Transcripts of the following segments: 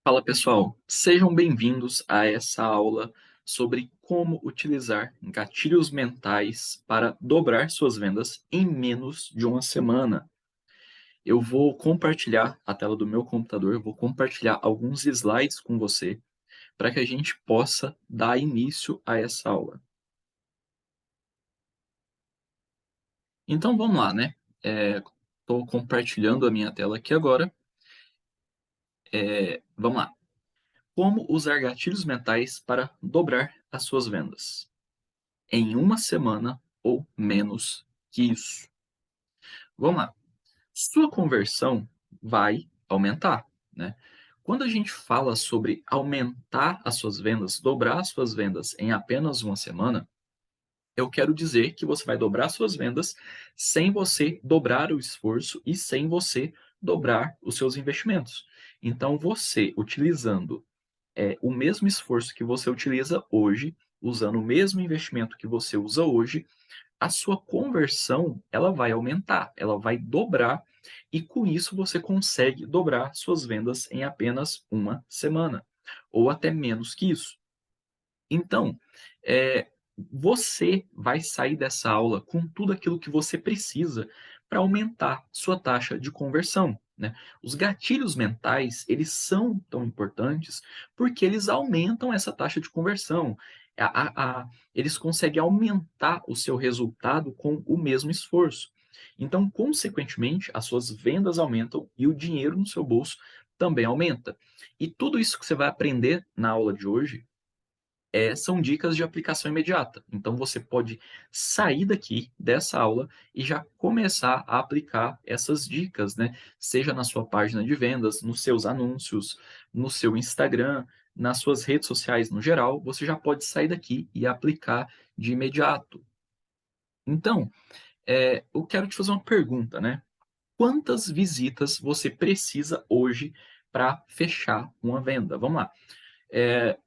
Fala pessoal, sejam bem-vindos a essa aula sobre como utilizar gatilhos mentais para dobrar suas vendas em menos de uma semana. Eu vou compartilhar a tela do meu computador, eu vou compartilhar alguns slides com você para que a gente possa dar início a essa aula. Então vamos lá, né? Estou compartilhando a minha tela aqui agora. Vamos lá. Como usar gatilhos mentais para dobrar as suas vendas em uma semana ou menos que isso. Vamos lá. Sua conversão vai aumentar, né? Quando a gente fala sobre aumentar as suas vendas, dobrar as suas vendas em apenas uma semana, eu quero dizer que você vai dobrar suas vendas sem você dobrar o esforço e sem você dobrar os seus investimentos. Então, você utilizando o mesmo esforço que você utiliza hoje, usando o mesmo investimento que você usa hoje, a sua conversão ela vai aumentar, ela vai dobrar e com isso você consegue dobrar suas vendas em apenas uma semana ou até menos que isso. Então, você vai sair dessa aula com tudo aquilo que você precisa para aumentar sua taxa de conversão, né? Os gatilhos mentais, eles são tão importantes porque eles aumentam essa taxa de conversão. Eles conseguem aumentar o seu resultado com o mesmo esforço. Então, consequentemente, as suas vendas aumentam e o dinheiro no seu bolso também aumenta. E tudo isso que você vai aprender na aula de hoje são dicas de aplicação imediata. Então você pode sair daqui dessa aula e já começar a aplicar essas dicas, né? Seja na sua página de vendas, nos seus anúncios, no seu Instagram, nas suas redes sociais no geral, você já pode sair daqui e aplicar de imediato. Então, eu quero te fazer uma pergunta, né? Quantas visitas você precisa hoje para fechar uma venda? Vamos lá. É,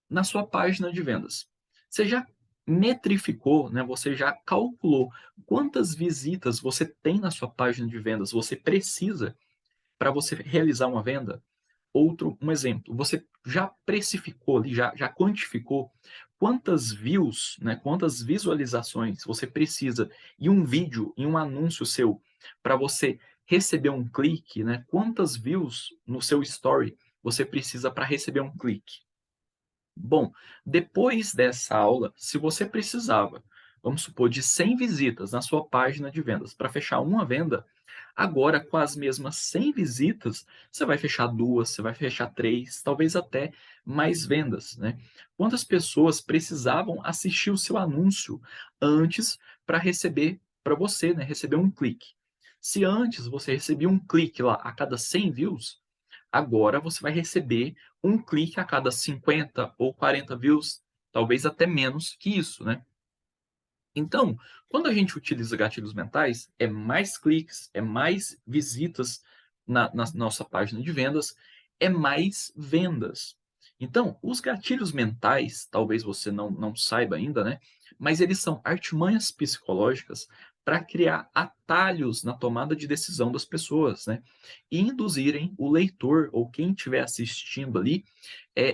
na sua página de vendas. Você já metrificou, né? Você já calculou quantas visitas você tem na sua página de vendas, você precisa para você realizar uma venda? Um exemplo, você já precificou ali, já quantificou quantas views, né, quantas visualizações você precisa em um vídeo, em um anúncio seu, para você receber um clique, né? Quantas views no seu story você precisa para receber um clique? Bom, depois dessa aula, se você precisava, vamos supor, de 100 visitas na sua página de vendas para fechar uma venda, agora com as mesmas 100 visitas, você vai fechar duas, você vai fechar três, talvez até mais vendas, né? Quantas pessoas precisavam assistir o seu anúncio antes para receber, para você, né, receber um clique? Se antes você recebia um clique lá a cada 100 views, agora você vai receber um clique a cada 50 ou 40 views, talvez até menos que isso, né? Então, quando a gente utiliza gatilhos mentais, é mais cliques, é mais visitas na nossa página de vendas, é mais vendas. Então, os gatilhos mentais, talvez você não saiba ainda, né? Mas eles são artimanhas psicológicas para criar atalhos na tomada de decisão das pessoas, né? E induzirem o leitor ou quem estiver assistindo ali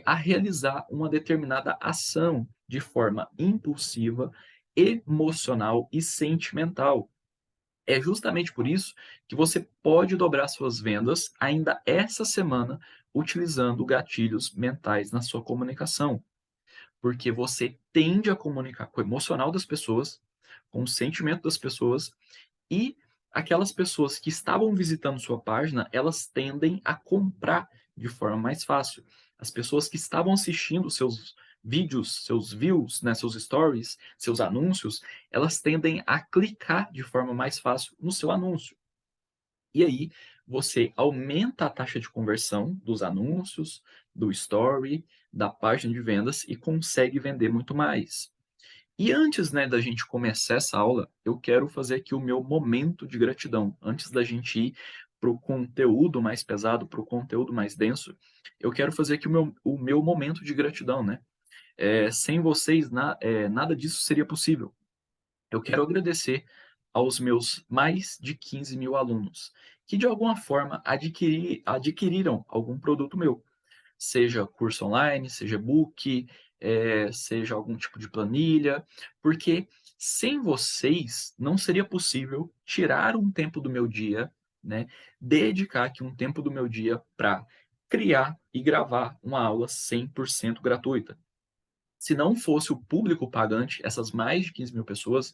a realizar uma determinada ação de forma impulsiva, emocional e sentimental. É justamente por isso que você pode dobrar suas vendas ainda essa semana utilizando gatilhos mentais na sua comunicação, porque você tende a comunicar com o emocional das pessoas, com o sentimento das pessoas e aquelas pessoas que estavam visitando sua página, elas tendem a comprar de forma mais fácil. As pessoas que estavam assistindo seus vídeos, seus views, né, seus stories, seus anúncios, elas tendem a clicar de forma mais fácil no seu anúncio. E aí você aumenta a taxa de conversão dos anúncios, do story, da página de vendas e consegue vender muito mais. E antes, né, da gente começar essa aula, eu quero fazer aqui o meu momento de gratidão. Antes da gente ir para o conteúdo mais pesado, para o conteúdo mais denso, eu quero fazer aqui o meu momento de gratidão, né? Sem vocês, nada disso seria possível. Eu quero agradecer aos meus mais de 15 mil alunos, que de alguma forma adquiriram algum produto meu. seja curso online, seja e-book, seja algum tipo de planilha, porque sem vocês não seria possível tirar um tempo do meu dia, né, dedicar aqui um tempo do meu dia para criar e gravar uma aula 100% gratuita. Se não fosse o público pagante, essas mais de 15 mil pessoas,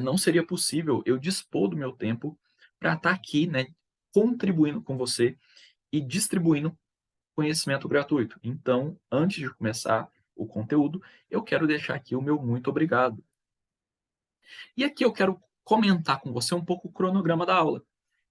não seria possível eu dispor do meu tempo para estar aqui, né, contribuindo com você e distribuindo conhecimento gratuito. Então, antes de começar o conteúdo, eu quero deixar aqui o meu muito obrigado. E aqui eu quero comentar com você um pouco o cronograma da aula.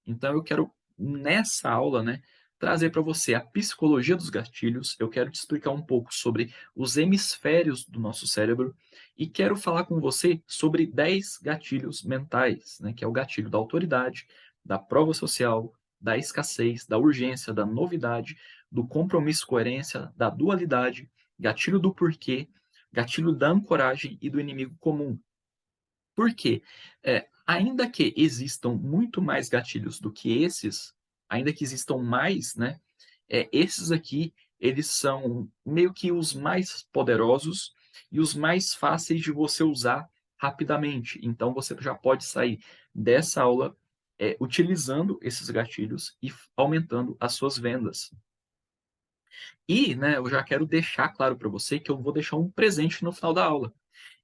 Então eu quero, nessa aula, né, trazer para você a psicologia dos gatilhos, eu quero te explicar um pouco sobre os hemisférios do nosso cérebro e quero falar com você sobre 10 gatilhos mentais, né, que é o gatilho da autoridade, da prova social, da escassez, da urgência, da novidade, do compromisso e coerência, da dualidade, gatilho do porquê, gatilho da ancoragem e do inimigo comum. Por quê? Ainda que existam muito mais gatilhos do que esses, ainda que existam mais, né, esses aqui, eles são meio que os mais poderosos e os mais fáceis de você usar rapidamente. Então você já pode sair dessa aula, utilizando esses gatilhos e aumentando as suas vendas. E, né, eu já quero deixar claro para você que eu vou deixar um presente no final da aula.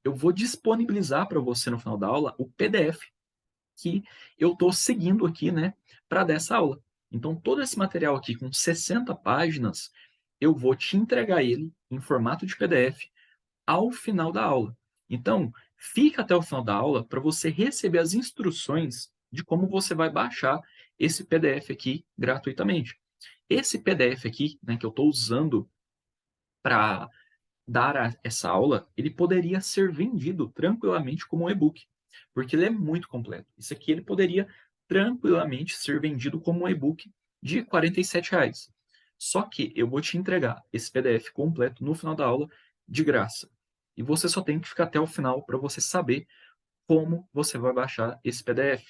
Eu vou disponibilizar para você no final da aula o PDF que eu estou seguindo aqui, né, para dar essa aula. Então, todo esse material aqui com 60 páginas, eu vou te entregar ele em formato de PDF ao final da aula. Então, fica até o final da aula para você receber as instruções de como você vai baixar esse PDF aqui gratuitamente. Esse PDF aqui, né, que eu estou usando para dar essa aula, ele poderia ser vendido tranquilamente como um e-book, porque ele é muito completo. Isso aqui ele poderia tranquilamente ser vendido como um e-book de R$ 47. Só que eu vou te entregar esse PDF completo no final da aula de graça. E você só tem que ficar até o final para você saber como você vai baixar esse PDF.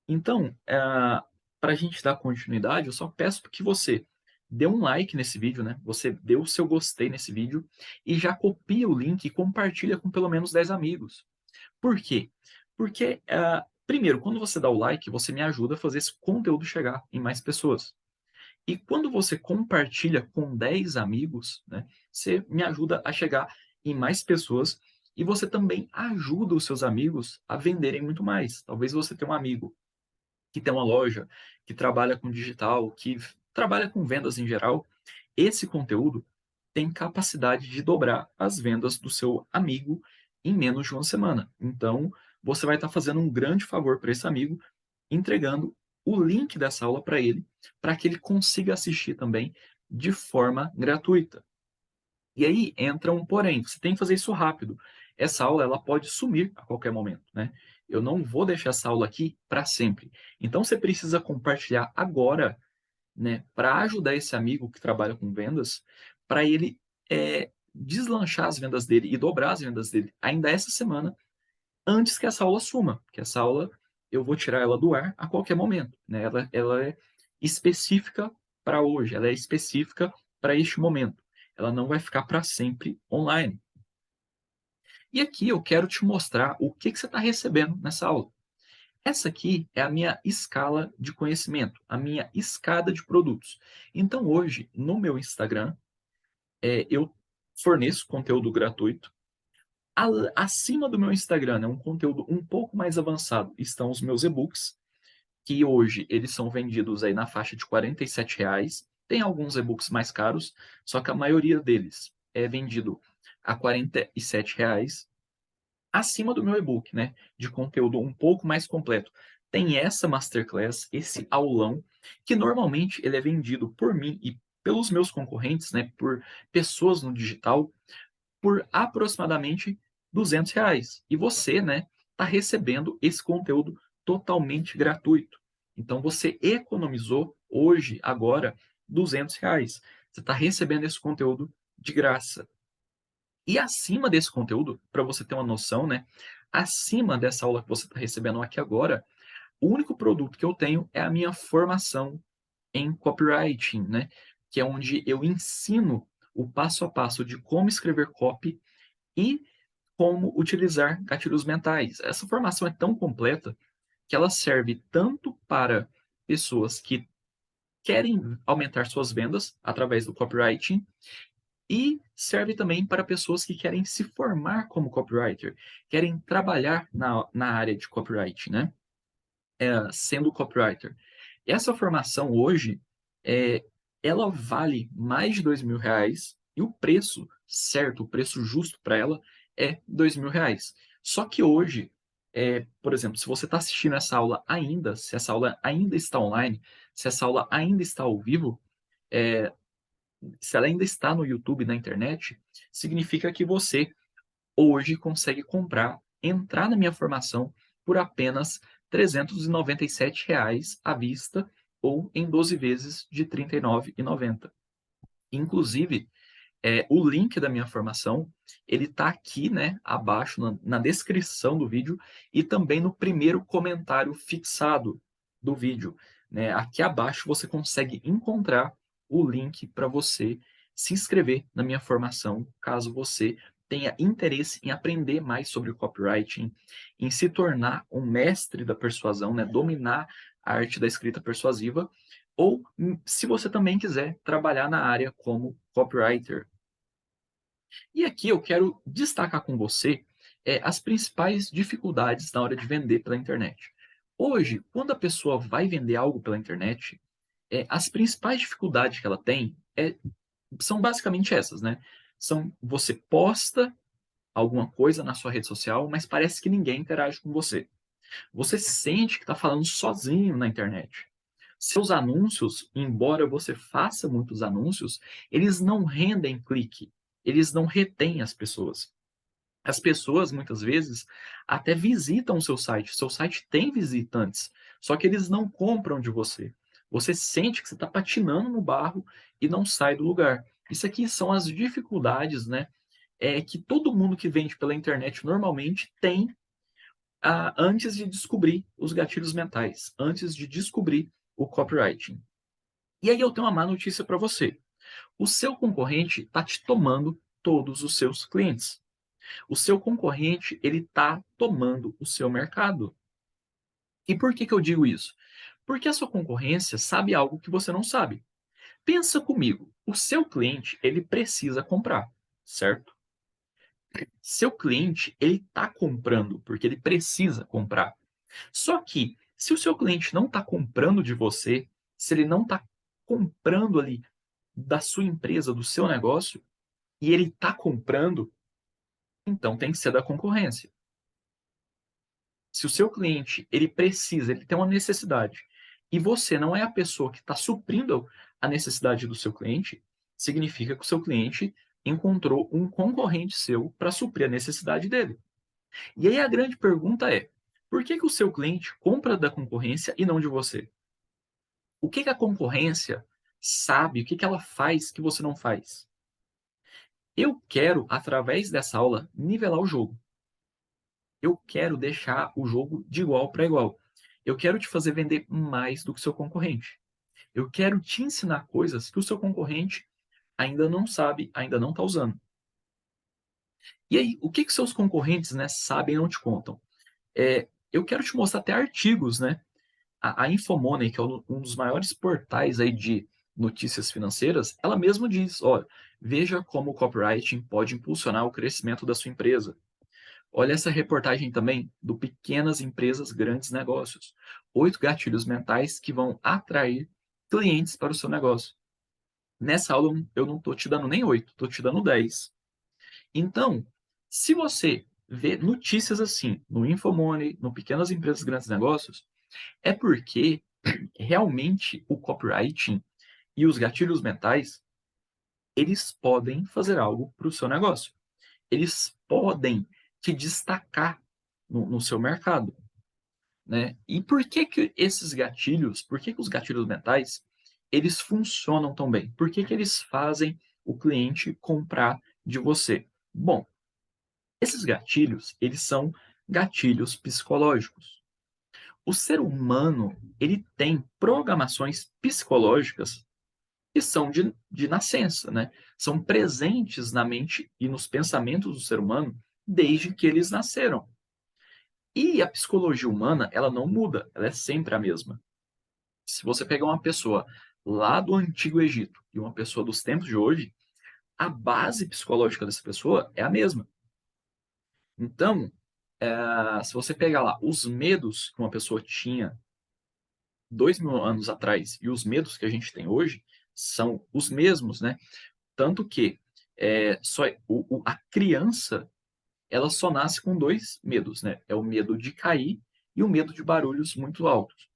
Então, para a gente dar continuidade, eu só peço que você dê um like nesse vídeo, né? Você dê o seu gostei nesse vídeo e já copia o link e compartilha com pelo menos 10 amigos. Por quê? Porque, primeiro, quando você dá o like, você me ajuda a fazer esse conteúdo chegar em mais pessoas. E quando você compartilha com 10 amigos, né, você me ajuda a chegar em mais pessoas e você também ajuda os seus amigos a venderem muito mais. Talvez você tenha um amigo que tem uma loja, que trabalha com digital, que trabalha com vendas em geral, esse conteúdo tem capacidade de dobrar as vendas do seu amigo em menos de uma semana. Então, você vai estar fazendo um grande favor para esse amigo, entregando o link dessa aula para ele, para que ele consiga assistir também de forma gratuita. E aí entra um porém, você tem que fazer isso rápido. Essa aula ela pode sumir a qualquer momento, né? Eu não vou deixar essa aula aqui para sempre. Então você precisa compartilhar agora, né, para ajudar esse amigo que trabalha com vendas, para ele deslanchar as vendas dele e dobrar as vendas dele ainda essa semana, antes que essa aula suma. Que essa aula eu vou tirar ela do ar a qualquer momento, né? Ela é específica para hoje, ela é específica para este momento. Ela não vai ficar para sempre online. E aqui eu quero te mostrar o que você está recebendo nessa aula. Essa aqui é a minha escala de conhecimento, a minha escada de produtos. Então hoje, no meu Instagram, eu forneço conteúdo gratuito. Acima do meu Instagram, né, um conteúdo um pouco mais avançado, estão os meus e-books, que hoje eles são vendidos aí na faixa de R$ 47. Tem alguns e-books mais caros, só que a maioria deles é vendido a R$ 47. Acima do meu e-book, né, de conteúdo um pouco mais completo. Tem essa masterclass, esse aulão, que normalmente ele é vendido por mim e pelos meus concorrentes, né, por pessoas no digital, por aproximadamente R$ 200. E você, né, está recebendo esse conteúdo totalmente gratuito. Então você economizou hoje, agora, R$ 200. Você está recebendo esse conteúdo de graça. E acima desse conteúdo, para você ter uma noção, né? Acima dessa aula que você está recebendo aqui agora, o único produto que eu tenho é a minha formação em copywriting, né? que é onde eu ensino o passo a passo de como escrever copy e como utilizar gatilhos mentais. Essa formação é tão completa que ela serve tanto para pessoas que querem aumentar suas vendas através do copywriting e serve também para pessoas que querem se formar como copywriter, querem trabalhar na área de copywriting, né? Sendo copywriter. Essa formação hoje, é, ela vale mais de R$ 2.000 e o preço certo, o preço justo para ela é R$ 2.000. Só que hoje, por exemplo, se você está assistindo essa aula ainda, se essa aula ainda está online, se essa aula ainda está ao vivo, é, se ela ainda está no YouTube, na internet, significa que você hoje consegue comprar, entrar na minha formação por apenas R$ 397 à vista ou em 12 vezes de R$ 39,90. Inclusive, o link da minha formação, ele está aqui, né, abaixo na descrição do vídeo e também no primeiro comentário fixado do vídeo, né? Aqui abaixo você consegue encontrar o link para você se inscrever na minha formação, caso você tenha interesse em aprender mais sobre o copywriting, em se tornar um mestre da persuasão, né, dominar a arte da escrita persuasiva, ou se você também quiser trabalhar na área como copywriter. E aqui eu quero destacar com você as principais dificuldades na hora de vender pela internet. Hoje, quando a pessoa vai vender algo pela internet, as principais dificuldades que ela tem são basicamente essas, né? Você posta alguma coisa na sua rede social, mas parece que ninguém interage com você. Você sente que está falando sozinho na internet. Seus anúncios, embora você faça muitos anúncios, eles não rendem clique, eles não retêm as pessoas. As pessoas, muitas vezes, até visitam o seu site tem visitantes, só que eles não compram de você. Você sente que você está patinando no barro e não sai do lugar. Isso aqui são as dificuldades, né? Que todo mundo que vende pela internet normalmente tem antes de descobrir os gatilhos mentais, antes de descobrir o copywriting. E aí eu tenho uma má notícia para você. O seu concorrente está te tomando todos os seus clientes. O seu concorrente ele está tomando o seu mercado. E por que eu digo isso? Porque a sua concorrência sabe algo que você não sabe. Pensa comigo, o seu cliente ele precisa comprar, certo? Seu cliente ele está comprando porque ele precisa comprar. Só que, se o seu cliente não está comprando de você, se ele não está comprando ali da sua empresa, do seu negócio, e ele está comprando, então tem que ser da concorrência. Se o seu cliente ele precisa, ele tem uma necessidade, e você não é a pessoa que está suprindo a necessidade do seu cliente, significa que o seu cliente encontrou um concorrente seu para suprir a necessidade dele. E aí a grande pergunta é: por que o seu cliente compra da concorrência e não de você? O que a concorrência sabe, o que ela faz que você não faz? Eu quero, através dessa aula, nivelar o jogo. Eu quero deixar o jogo de igual para igual. Eu quero te fazer vender mais do que o seu concorrente. Eu quero te ensinar coisas que o seu concorrente ainda não sabe, ainda não está usando. E aí, o que seus concorrentes, né, sabem e não te contam? Eu quero te mostrar até artigos, né? A Infomoney, que é um dos maiores portais aí de notícias financeiras, ela mesma diz, olha, veja como o copywriting pode impulsionar o crescimento da sua empresa. Olha essa reportagem também do Pequenas Empresas, Grandes Negócios. 8 gatilhos mentais que vão atrair clientes para o seu negócio. Nessa aula eu não estou te dando nem 8, estou te dando 10. Então, se você vê notícias assim no Infomoney, no Pequenas Empresas, Grandes Negócios, é porque realmente o copywriting e os gatilhos mentais, eles podem fazer algo para o seu negócio. Eles podem te destacar no seu mercado, né? E por que esses gatilhos, por que os gatilhos mentais, eles funcionam tão bem? Por que eles fazem o cliente comprar de você? Bom, esses gatilhos, eles são gatilhos psicológicos. O ser humano, ele tem programações psicológicas que são de nascença, né, são presentes na mente e nos pensamentos do ser humano desde que eles nasceram. E a psicologia humana, ela não muda, ela é sempre a mesma. Se você pegar uma pessoa lá do Antigo Egito e uma pessoa dos tempos de hoje, a base psicológica dessa pessoa é a mesma. Então, se você pegar lá os medos que uma pessoa tinha 2.000 anos atrás e os medos que a gente tem hoje são os mesmos, né? Tanto que só a criança ela só nasce com 2 medos, né? É o medo de cair e o medo de barulhos muito altos.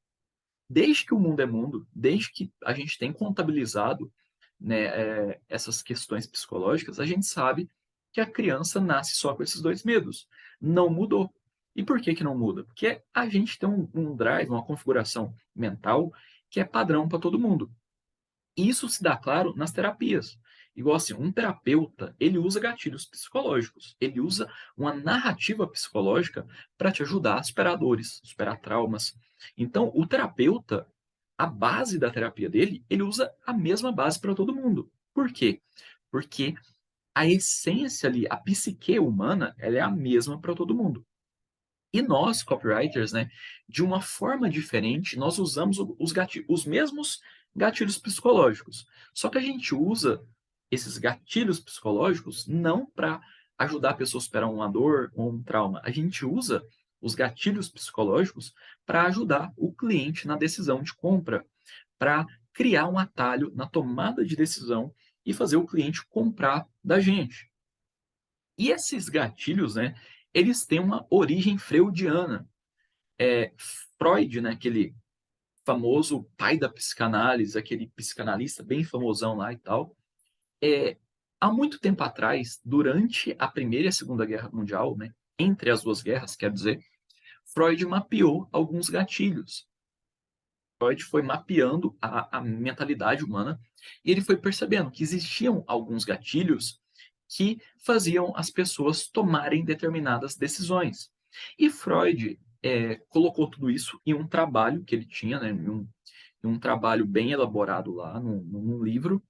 Desde que o mundo é mundo, desde que a gente tem contabilizado, né, essas questões psicológicas, a gente sabe que a criança nasce só com esses 2 medos. Não mudou. E por que que não muda? Porque a gente tem um drive, uma configuração mental que é padrão para todo mundo. Isso se dá claro nas terapias. Igual assim, um terapeuta, ele usa gatilhos psicológicos, ele usa uma narrativa psicológica para te ajudar a superar dores, superar traumas. Então, o terapeuta, a base da terapia dele, ele usa a mesma base para todo mundo. Por quê? Porque a essência ali, a psique humana, ela é a mesma para todo mundo. E nós, copywriters, né, de uma forma diferente, nós usamos os mesmos gatilhos psicológicos. Só que a gente usa esses gatilhos psicológicos não para ajudar a pessoa a superar uma dor ou um trauma. A gente usa os gatilhos psicológicos para ajudar o cliente na decisão de compra, para criar um atalho na tomada de decisão e fazer o cliente comprar da gente. E esses gatilhos, né, eles têm uma origem freudiana. Freud, né, aquele famoso pai da psicanálise, aquele psicanalista bem famosão lá e tal, é, há muito tempo atrás, durante a Primeira e a Segunda Guerra Mundial, né, entre as duas guerras, quer dizer, Freud mapeou alguns gatilhos. Freud foi mapeando a mentalidade humana e ele foi percebendo que existiam alguns gatilhos que faziam as pessoas tomarem determinadas decisões. E Freud colocou tudo isso em um trabalho que ele tinha, né, em um trabalho bem elaborado lá, num livro.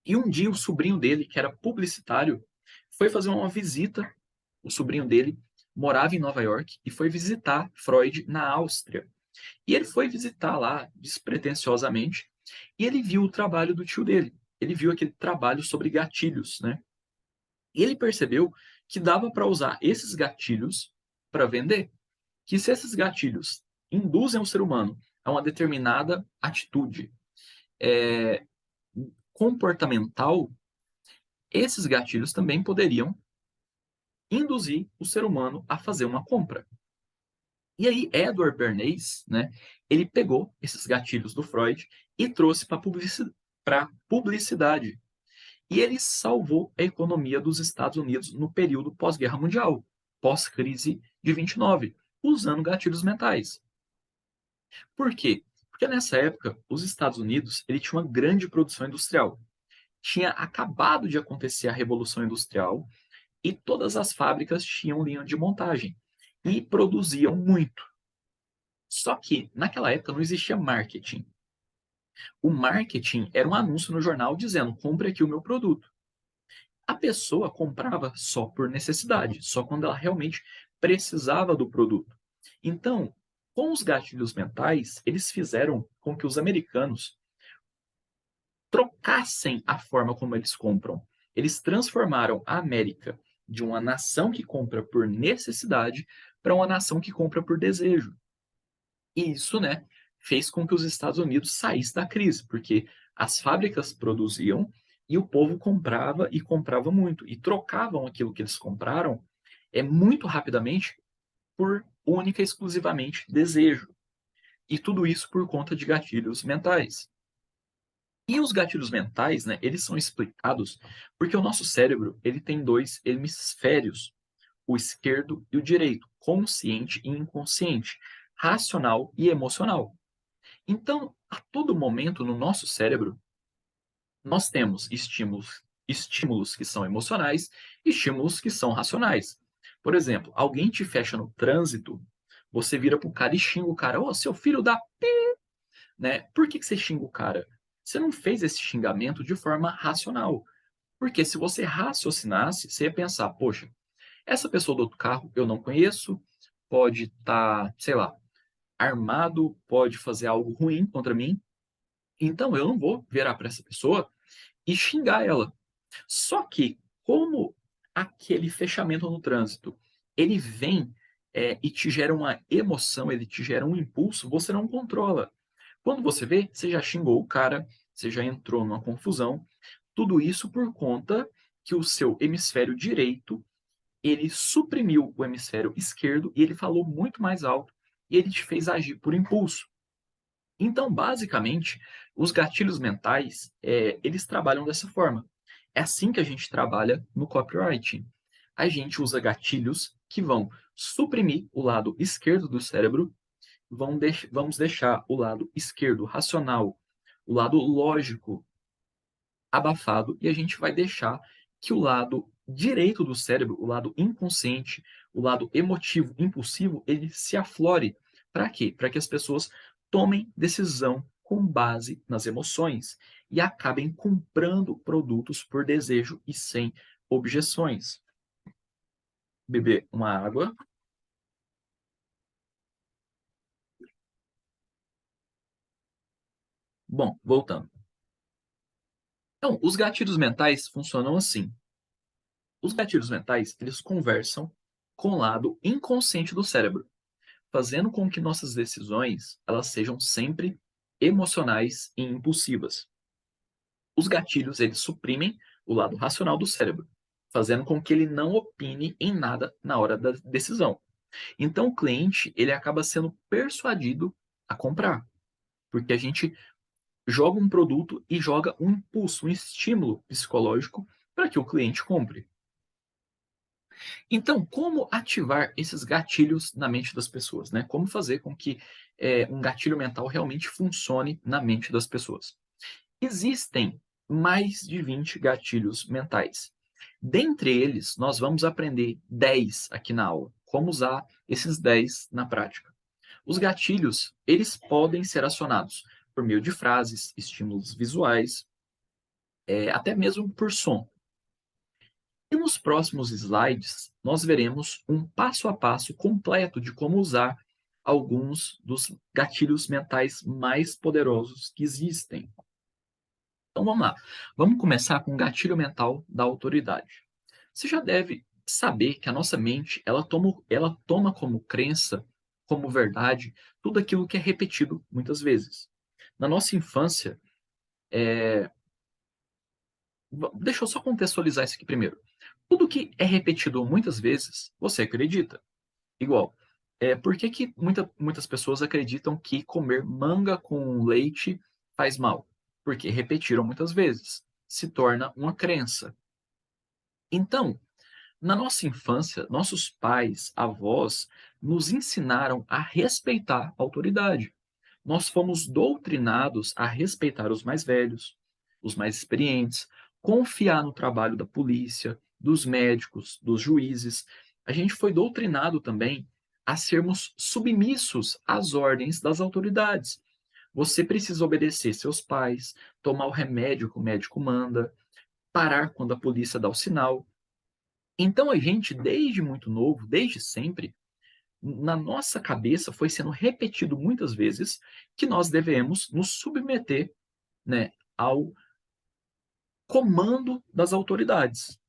E um dia o sobrinho dele, que era publicitário, foi fazer uma visita. O sobrinho dele morava em Nova York e foi visitar Freud na Áustria. E ele foi visitar lá despretensiosamente e ele viu o trabalho do tio dele. Ele viu aquele trabalho sobre gatilhos, né? E ele percebeu que dava para usar esses gatilhos para vender. Que se esses gatilhos induzem o ser humano a uma determinada atitude é, comportamental, esses gatilhos também poderiam induzir o ser humano a fazer uma compra. E aí, Edward Bernays, né, ele pegou esses gatilhos do Freud e trouxe para publicidade. E ele salvou a economia dos Estados Unidos no período pós-guerra mundial, pós-crise de 29, usando gatilhos mentais. Por quê? Porque nessa época, os Estados Unidos ele tinha uma grande produção industrial. Tinha acabado de acontecer a Revolução Industrial e todas as fábricas tinham linha de montagem e produziam muito. Só que, naquela época, não existia marketing. O marketing era um anúncio no jornal dizendo: compre aqui o meu produto. A pessoa comprava só por necessidade, só quando ela realmente precisava do produto. Então, com os gatilhos mentais, eles fizeram com que os americanos trocassem a forma como eles compram. Eles transformaram a América de uma nação que compra por necessidade para uma nação que compra por desejo. E isso, né, fez com que os Estados Unidos saíssem da crise, porque as fábricas produziam e o povo comprava e comprava muito, e trocavam aquilo que eles compraram muito rapidamente por única e exclusivamente desejo. E tudo isso por conta de gatilhos mentais. E os gatilhos mentais, né, eles são explicados porque o nosso cérebro ele tem dois hemisférios, o esquerdo e o direito, consciente e inconsciente, racional e emocional. Então, a todo momento no nosso cérebro, nós temos estímulos que são emocionais e estímulos que são racionais. Por exemplo, alguém te fecha no trânsito, você vira pro cara e xinga o cara: "Ô, seu filho da p", né? Por que que você xinga o cara? Você não fez esse xingamento de forma racional. Porque se você raciocinasse, você ia pensar: "Poxa, essa pessoa do outro carro eu não conheço, pode estar, sei lá, armado, pode fazer algo ruim contra mim, então eu não vou virar para essa pessoa e xingar ela". Só que, como aquele fechamento no trânsito, ele vem, e te gera uma emoção, ele te gera um impulso, você não controla. Quando você vê, você já xingou o cara, você já entrou numa confusão, tudo isso por conta que o seu hemisfério direito, ele suprimiu o hemisfério esquerdo e ele falou muito mais alto, e ele te fez agir por impulso. Então, basicamente, os gatilhos mentais, eles trabalham dessa forma. É assim que a gente trabalha no copywriting. A gente usa gatilhos que vão suprimir o lado esquerdo do cérebro, vamos deixar o lado esquerdo racional, o lado lógico abafado, e a gente vai deixar que o lado direito do cérebro, o lado inconsciente, o lado emotivo, impulsivo, ele se aflore. Para quê? Para que as pessoas tomem decisão com base nas emoções e acabem comprando produtos por desejo e sem objeções. Beber uma água. Bom, voltando. Então, os gatilhos mentais funcionam assim. Os gatilhos mentais, eles conversam com o lado inconsciente do cérebro, fazendo com que nossas decisões elas sejam sempre emocionais e impulsivas. Os gatilhos eles suprimem o lado racional do cérebro, fazendo com que ele não opine em nada na hora da decisão. Então o cliente ele acaba sendo persuadido a comprar, porque a gente joga um produto e joga um impulso, um estímulo psicológico para que o cliente compre. Então, como ativar esses gatilhos na mente das pessoas, né? Como fazer com que um gatilho mental realmente funcione na mente das pessoas? Existem mais de 20 gatilhos mentais. Dentre eles, nós vamos aprender 10 aqui na aula. Como usar esses 10 na prática. Os gatilhos, eles podem ser acionados por meio de frases, estímulos visuais, até mesmo por som. E nos próximos slides, nós veremos um passo a passo completo de como usar alguns dos gatilhos mentais mais poderosos que existem. Então vamos lá. Vamos começar com o gatilho mental da autoridade. Você já deve saber que a nossa mente, ela toma como crença, como verdade, tudo aquilo que é repetido muitas vezes. Na nossa infância, deixa eu só contextualizar isso aqui primeiro. Tudo que é repetido muitas vezes, você acredita. Igual, por que que muitas pessoas acreditam que comer manga com leite faz mal? Porque repetiram muitas vezes, se torna uma crença. Então, na nossa infância, nossos pais, avós, nos ensinaram a respeitar a autoridade. Nós fomos doutrinados a respeitar os mais velhos, os mais experientes, confiar no trabalho da polícia, dos médicos, dos juízes. A gente foi doutrinado também a sermos submissos às ordens das autoridades. Você precisa obedecer seus pais, tomar o remédio que o médico manda, parar quando a polícia dá o sinal. Então a gente, desde muito novo, desde sempre, na nossa cabeça foi sendo repetido muitas vezes que nós devemos nos submeter, né, ao comando das autoridades.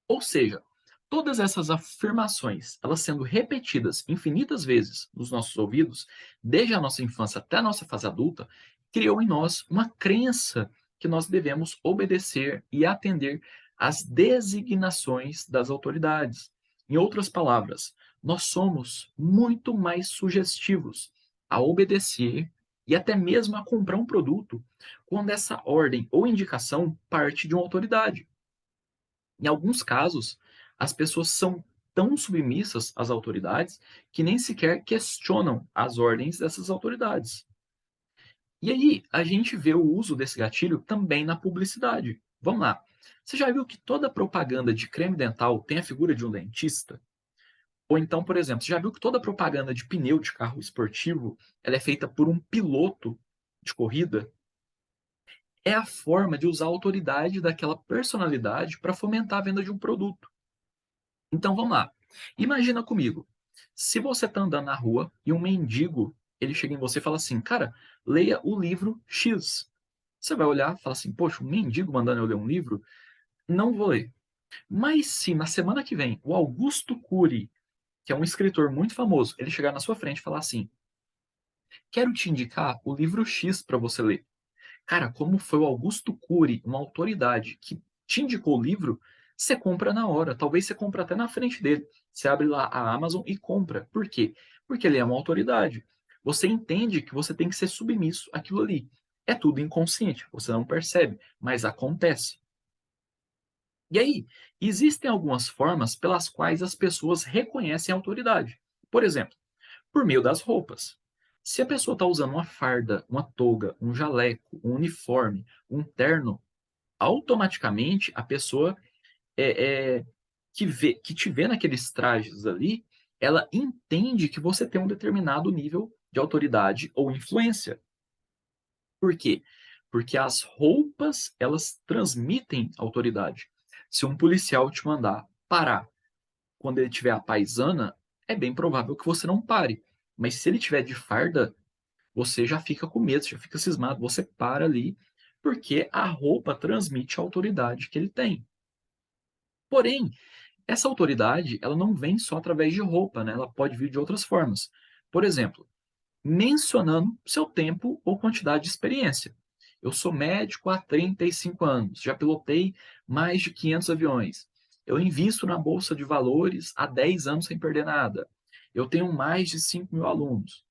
Ou seja, todas essas afirmações, elas sendo repetidas infinitas vezes nos nossos ouvidos, desde a nossa infância até a nossa fase adulta, criou em nós uma crença que nós devemos obedecer e atender às designações das autoridades. Em outras palavras, nós somos muito mais sugestivos a obedecer e até mesmo a comprar um produto quando essa ordem ou indicação parte de uma autoridade. Em alguns casos, as pessoas são tão submissas às autoridades que nem sequer questionam as ordens dessas autoridades. E aí, a gente vê o uso desse gatilho também na publicidade. Vamos lá. Você já viu que toda propaganda de creme dental tem a figura de um dentista? Ou então, por exemplo, você já viu que toda propaganda de pneu de carro esportivo ela é feita por um piloto de corrida? É a forma de usar a autoridade daquela personalidade para fomentar a venda de um produto. Então vamos lá. Imagina comigo, se você está andando na rua e um mendigo, ele chega em você e fala assim: "Cara, leia o livro X". Você vai olhar e falar assim: "Poxa, um mendigo mandando eu ler um livro? Não vou ler". Mas se na semana que vem o Augusto Cury, que é um escritor muito famoso, ele chegar na sua frente e falar assim: "Quero te indicar o livro X para você ler". Cara, como foi o Augusto Cury, uma autoridade que te indicou o livro, você compra na hora. Talvez você compre até na frente dele. Você abre lá a Amazon e compra. Por quê? Porque ele é uma autoridade. Você entende que você tem que ser submisso àquilo ali. É tudo inconsciente, você não percebe, mas acontece. E aí, existem algumas formas pelas quais as pessoas reconhecem a autoridade. Por exemplo, por meio das roupas. Se a pessoa está usando uma farda, uma touga, um jaleco, um uniforme, um terno, automaticamente a pessoa que te vê naqueles trajes ali, ela entende que você tem um determinado nível de autoridade ou influência. Por quê? Porque as roupas, elas transmitem autoridade. Se um policial te mandar parar quando ele tiver a paisana, é bem provável que você não pare. Mas se ele tiver de farda, você já fica com medo, já fica cismado, você para ali, porque a roupa transmite a autoridade que ele tem. Porém, essa autoridade, ela não vem só através de roupa, né? Ela pode vir de outras formas. Por exemplo, mencionando seu tempo ou quantidade de experiência. Eu sou médico há 35 anos, já pilotei mais de 500 aviões. Eu invisto na bolsa de valores há 10 anos sem perder nada. Eu tenho mais de 5.000 alunos.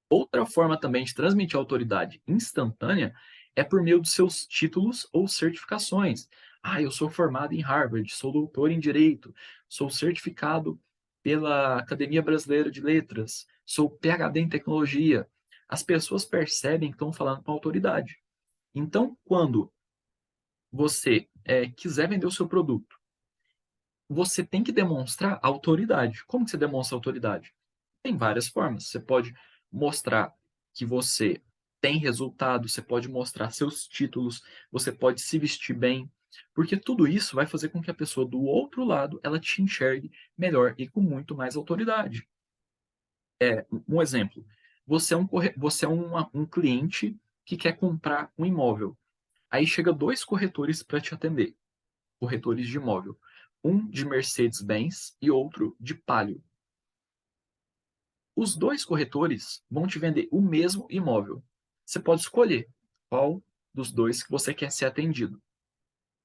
Outra forma também de transmitir autoridade instantânea é por meio dos seus títulos ou certificações. Ah, eu sou formado em Harvard, sou doutor em Direito, sou certificado pela Academia Brasileira de Letras, sou PhD em Tecnologia. As pessoas percebem que estão falando com autoridade. Então, quando você quiser vender o seu produto, você tem que demonstrar autoridade. Como que você demonstra autoridade? Tem várias formas. Você pode mostrar que você tem resultado, você pode mostrar seus títulos, você pode se vestir bem, porque tudo isso vai fazer com que a pessoa do outro lado ela te enxergue melhor e com muito mais autoridade. Um exemplo, você é um cliente que quer comprar um imóvel. Aí chega dois corretores para te atender, corretores de imóvel. Um de Mercedes-Benz e outro de Palio. Os dois corretores vão te vender o mesmo imóvel. Você pode escolher qual dos dois que você quer ser atendido.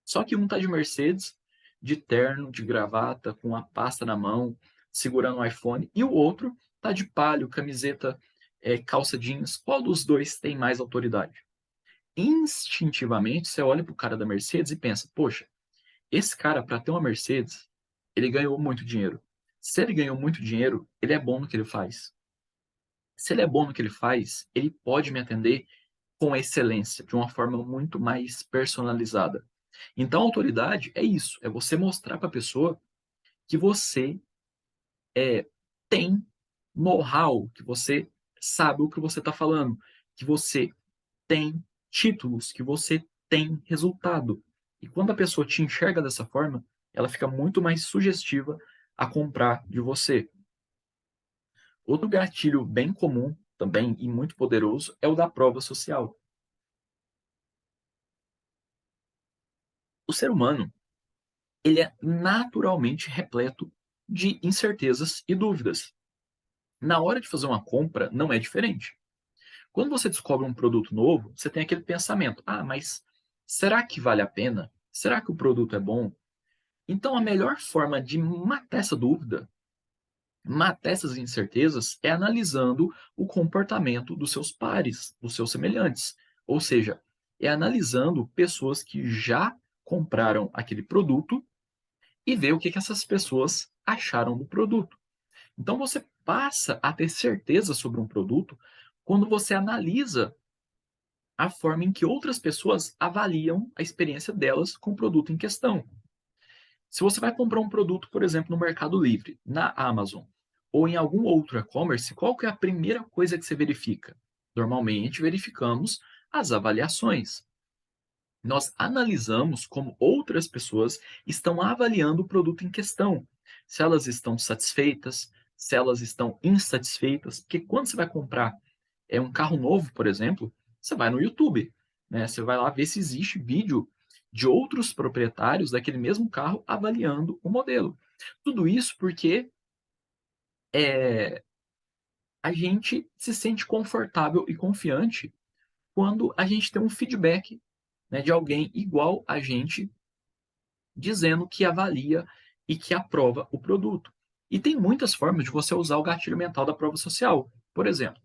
Só que um está de Mercedes, de terno, de gravata, com a pasta na mão, segurando o iPhone, e o outro está de palho, camiseta, calça jeans. Qual dos dois tem mais autoridade? Instintivamente, você olha para o cara da Mercedes e pensa: poxa, esse cara, para ter uma Mercedes, ele ganhou muito dinheiro. Se ele ganhou muito dinheiro, ele é bom no que ele faz. Se ele é bom no que ele faz, ele pode me atender com excelência, de uma forma muito mais personalizada. Então, a autoridade é isso, é você mostrar para a pessoa que você tem know-how, que você sabe o que você está falando, que você tem títulos, que você tem resultado. E quando a pessoa te enxerga dessa forma, ela fica muito mais sugestiva a comprar de você. Outro gatilho bem comum também e muito poderoso é o da prova social. O ser humano, ele é naturalmente repleto de incertezas e dúvidas. Na hora de fazer uma compra, não é diferente. Quando você descobre um produto novo, você tem aquele pensamento: ah, mas será que vale a pena? Será que o produto é bom? Então, a melhor forma de matar essa dúvida, matar essas incertezas, é analisando o comportamento dos seus pares, dos seus semelhantes. Ou seja, é analisando pessoas que já compraram aquele produto e ver o que essas pessoas acharam do produto. Então você passa a ter certeza sobre um produto quando você analisa a forma em que outras pessoas avaliam a experiência delas com o produto em questão. Se você vai comprar um produto, por exemplo, no Mercado Livre, na Amazon, ou em algum outro e-commerce, qual que é a primeira coisa que você verifica? Normalmente verificamos As avaliações. Nós analisamos como outras pessoas estão avaliando o produto em questão. Se elas estão satisfeitas, se elas estão insatisfeitas, porque quando você vai comprar um carro novo, por exemplo, você vai no YouTube, né? Você vai lá ver se existe vídeo de outros proprietários daquele mesmo carro avaliando o modelo. Tudo isso porque a gente se sente confortável e confiante quando a gente tem um feedback, né, de alguém igual a gente dizendo que avalia e que aprova o produto. E tem muitas formas de você usar o gatilho mental da prova social. Por exemplo,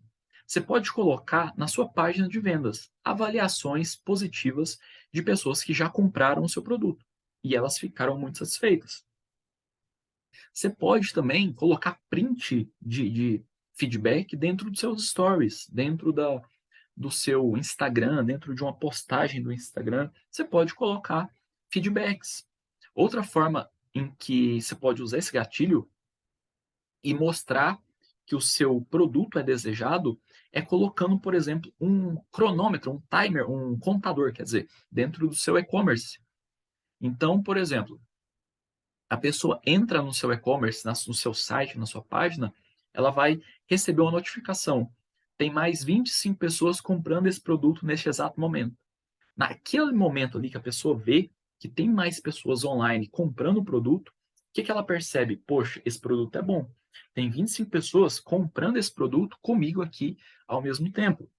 você pode colocar na sua página de vendas avaliações positivas de pessoas que já compraram o seu produto e elas ficaram muito satisfeitas. Você pode também colocar print de feedback dentro dos seus stories, do seu Instagram, dentro de uma postagem do Instagram, você pode colocar feedbacks. Outra forma em que você pode usar esse gatilho e mostrar que o seu produto é desejado é colocando, por exemplo, um cronômetro, um timer, um contador, quer dizer, dentro do seu e-commerce. Então, por exemplo, a pessoa entra no seu e-commerce, no seu site, na sua página, ela vai receber uma notificação. Tem mais 25 pessoas comprando esse produto neste exato momento. Naquele momento ali que a pessoa vê que tem mais pessoas online comprando o produto, o que, que ela percebe? Poxa, esse produto é bom. Tem 25 pessoas comprando esse produto comigo aqui ao mesmo tempo.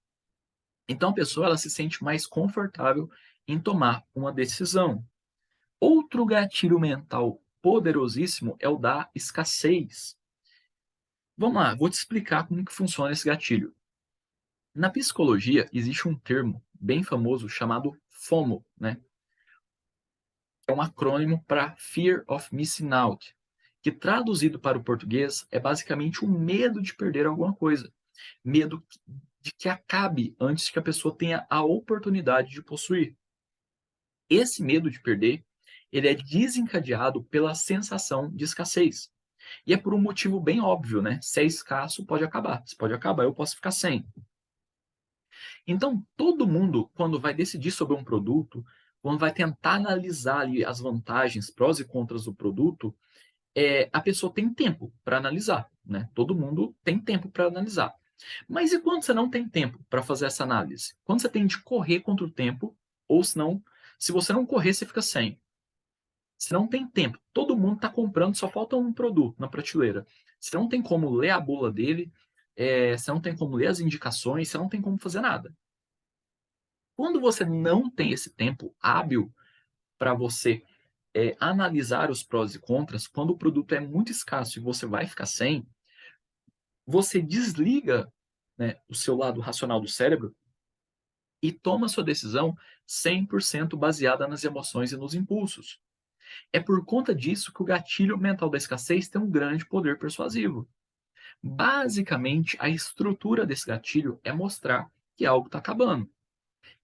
Então a pessoa ela se sente mais confortável em tomar uma decisão. Outro gatilho mental poderosíssimo é o da escassez. Vamos lá, vou te explicar como que funciona esse gatilho. Na psicologia, existe um termo bem famoso chamado FOMO, né? É um acrônimo para Fear of Missing Out, que traduzido para o português é basicamente um medo de perder alguma coisa, medo de que acabe antes que a pessoa tenha a oportunidade de possuir. Esse medo de perder, ele é desencadeado pela sensação de escassez. E é por um motivo bem óbvio, né? Se é escasso, pode acabar. Se pode acabar, eu posso ficar sem. Então, todo mundo, quando vai decidir sobre um produto, quando vai tentar analisar ali as vantagens, prós e contras do produto, a pessoa tem tempo para analisar, né? Todo mundo tem tempo para analisar. Mas e quando você não tem tempo para fazer essa análise? Quando você tem de correr contra o tempo, ou senão, se você não correr, você fica sem. Você não tem tempo. Todo mundo está comprando, só falta um produto na prateleira. Você não tem como ler a bula dele, você não tem como ler as indicações, você não tem como fazer nada. Quando você não tem esse tempo hábil para você analisar os prós e contras, quando o produto é muito escasso e você vai ficar sem, você desliga, né, o seu lado racional do cérebro e toma sua decisão 100% baseada nas emoções e nos impulsos. É por conta disso que o gatilho mental da escassez tem um grande poder persuasivo. Basicamente, a estrutura desse gatilho é mostrar que algo está acabando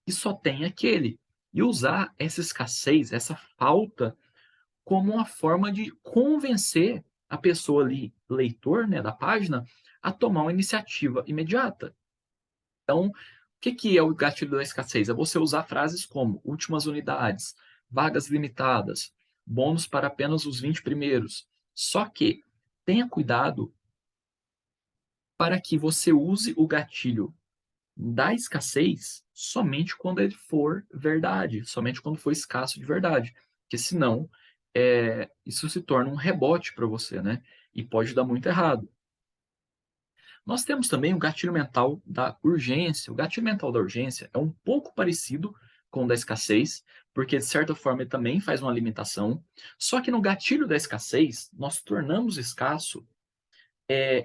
e só tem aquele. E usar essa escassez, essa falta, como uma forma de convencer a pessoa ali, leitor, né, da página, a tomar uma iniciativa imediata. Então, o que, que é o gatilho da escassez? É você usar frases como últimas unidades, vagas limitadas, bônus para apenas os 20 primeiros. Só que tenha cuidado para que você use o gatilho da escassez somente quando ele for verdade, somente quando for escasso de verdade. Porque senão, isso se torna um rebote para você, né? E pode dar muito errado. Nós temos também o gatilho mental da urgência. O gatilho mental da urgência é um pouco parecido com o da escassez, porque de certa forma ele também faz uma limitação. Só que no gatilho da escassez, nós tornamos escasso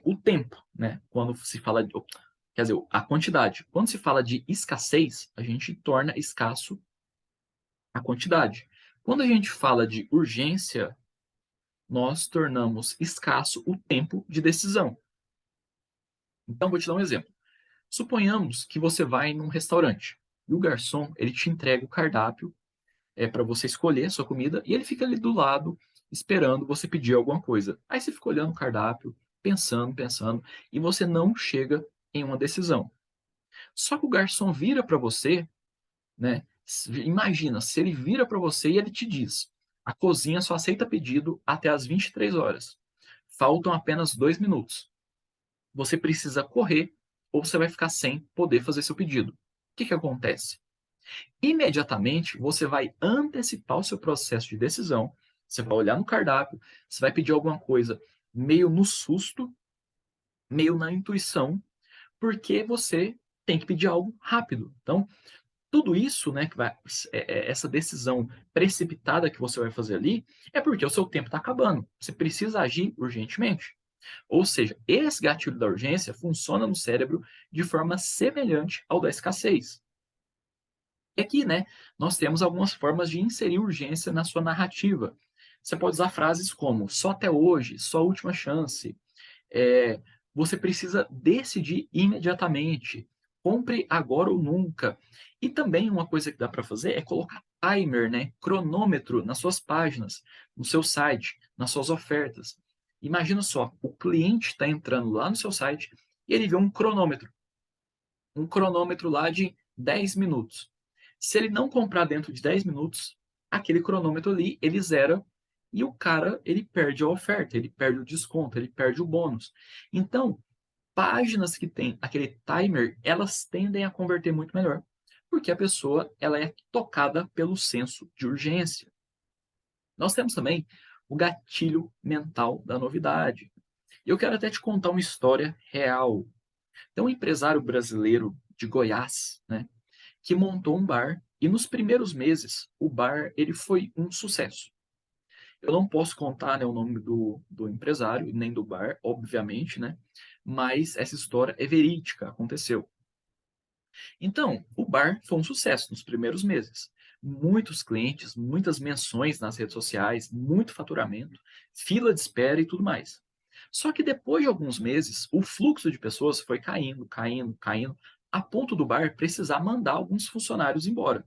o tempo, né? Quando se fala de, quer dizer, a quantidade. Quando se fala de escassez, a gente torna escasso a quantidade. Quando a gente fala de urgência, nós tornamos escasso o tempo de decisão. Então, vou te dar um exemplo. Suponhamos que você vai num restaurante e o garçom ele te entrega o cardápio para você escolher a sua comida e ele fica ali do lado esperando você pedir alguma coisa. Aí você fica olhando o cardápio, pensando, pensando e você não chega em uma decisão. Só que o garçom vira para você, né, imagina, se ele vira para você e ele te diz: "A cozinha só aceita pedido até às 23 horas. Faltam apenas 2 minutos. Você precisa correr ou você vai ficar sem poder fazer seu pedido". O que que acontece? Imediatamente você vai antecipar o seu processo de decisão, você vai olhar no cardápio, você vai pedir alguma coisa meio no susto, meio na intuição, porque você tem que pedir algo rápido. Então, tudo isso, né, que vai essa decisão precipitada que você vai fazer ali, é porque o seu tempo está acabando. Você precisa agir urgentemente. Ou seja, esse gatilho da urgência funciona no cérebro de forma semelhante ao da escassez. E aqui, né, nós temos algumas formas de inserir urgência na sua narrativa. Você pode usar frases como só até hoje, só a última chance, é, você precisa decidir imediatamente. Compre agora ou nunca. E também uma coisa que dá para fazer é colocar timer, né, cronômetro nas suas páginas, no seu site, nas suas ofertas. Imagina só, o cliente está entrando lá no seu site e ele vê um cronômetro lá de 10 minutos. Se ele não comprar dentro de 10 minutos, aquele cronômetro ali, ele zera e o cara, ele perde a oferta, ele perde o desconto, ele perde o bônus. Então, páginas que tem aquele timer, elas tendem a converter muito melhor, porque a pessoa, ela é tocada pelo senso de urgência. Nós temos também o gatilho mental da novidade. E eu quero até te contar uma história real. Tem um empresário brasileiro de Goiás, né, que montou um bar e nos primeiros meses o bar ele foi um sucesso. Eu não posso contar, né, o nome do empresário, nem do bar, obviamente, né, mas essa história é verídica, aconteceu. Então, o bar foi um sucesso nos primeiros meses. Muitos clientes, muitas menções nas redes sociais, muito faturamento, fila de espera e tudo mais. Só que depois de alguns meses, o fluxo de pessoas foi caindo, caindo, caindo, a ponto do bar precisar mandar alguns funcionários embora.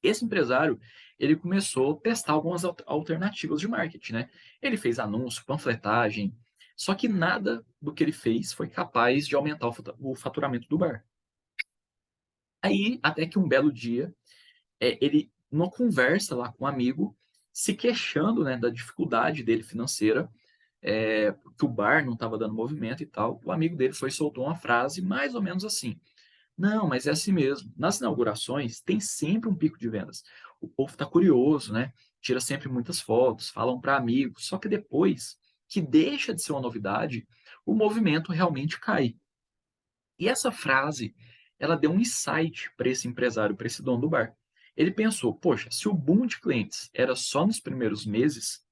Esse empresário, ele começou a testar algumas alternativas de marketing, né? Ele fez anúncio, panfletagem, só que nada do que ele fez foi capaz de aumentar o faturamento do bar. Aí, até que um belo dia, ele, numa conversa lá com um amigo, se queixando, né, da dificuldade dele financeira, que o bar não estava dando movimento e tal, o amigo dele foi e soltou uma frase mais ou menos assim: "Não, mas é assim mesmo. Nas inaugurações tem sempre um pico de vendas. O povo está curioso, né? Tira sempre muitas fotos, falam para amigos. Só que depois que deixa de ser uma novidade, o movimento realmente cai". E essa frase, ela deu um insight para esse empresário, para esse dono do bar. Ele pensou: poxa, se o boom de clientes era só nos primeiros meses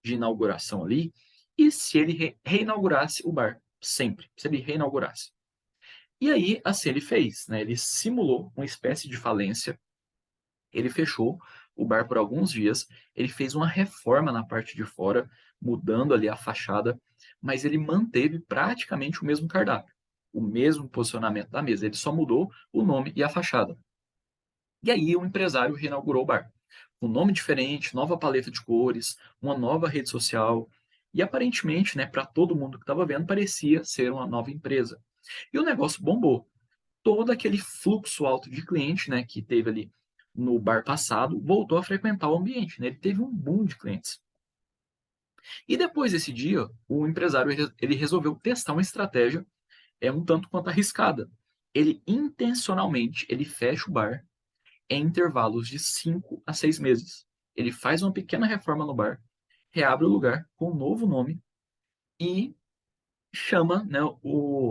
de inauguração ali, e se ele reinaugurasse o bar sempre, se ele reinaugurasse? E aí, assim ele fez, né? Ele simulou uma espécie de falência, ele fechou o bar por alguns dias, ele fez uma reforma na parte de fora, mudando ali a fachada, mas ele manteve praticamente o mesmo cardápio, o mesmo posicionamento da mesa, ele só mudou o nome e a fachada. E aí o empresário reinaugurou o bar, com um nome diferente, nova paleta de cores, uma nova rede social, e aparentemente, né, para todo mundo que estava vendo, parecia ser uma nova empresa. E o negócio bombou. Todo aquele fluxo alto de cliente, né, que teve ali no bar passado, voltou a frequentar o ambiente, né? Ele teve um boom de clientes. E depois desse dia, o empresário ele resolveu testar uma estratégia um tanto quanto arriscada. Ele intencionalmente ele fecha o bar em intervalos de 5 a 6 meses. Ele faz uma pequena reforma no bar, reabre o lugar com um novo nome e chama, né,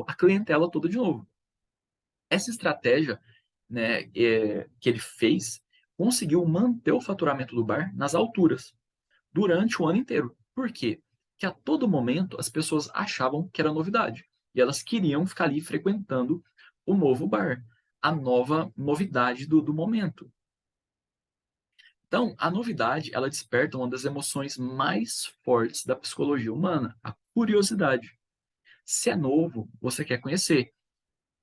a clientela toda de novo. Essa estratégia, né, que ele fez, conseguiu manter o faturamento do bar nas alturas durante o ano inteiro. Por quê? Porque a todo momento as pessoas achavam que era novidade e elas queriam ficar ali frequentando o novo bar, a nova novidade do momento. Então, a novidade, ela desperta uma das emoções mais fortes da psicologia humana, a curiosidade. Se é novo, você quer conhecer.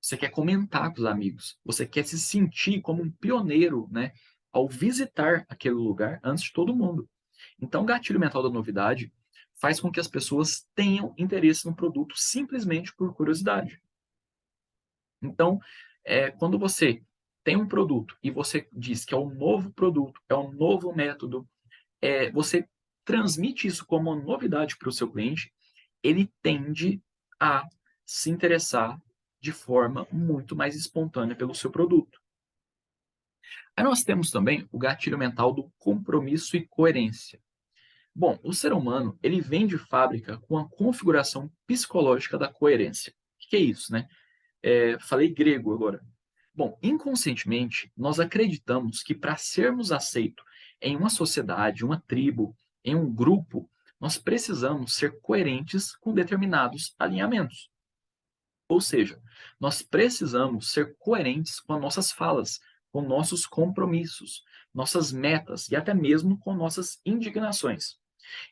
Você quer comentar com os amigos, você quer se sentir como um pioneiro, né, ao visitar aquele lugar antes de todo mundo. Então, o gatilho mental da novidade faz com que as pessoas tenham interesse no produto simplesmente por curiosidade. Então, quando você tem um produto e você diz que é um novo produto, é um novo método, você transmite isso como uma novidade para o seu cliente, ele tende a se interessar de forma muito mais espontânea pelo seu produto. Aí nós temos também o gatilho mental do compromisso e coerência. Bom, o ser humano, ele vem de fábrica com a configuração psicológica da coerência. O que é isso, né? Falei grego agora. Bom, inconscientemente, nós acreditamos que para sermos aceitos em uma sociedade, uma tribo, em um grupo, nós precisamos ser coerentes com determinados alinhamentos. Ou seja, nós precisamos ser coerentes com as nossas falas, com nossos compromissos, nossas metas e até mesmo com nossas indignações.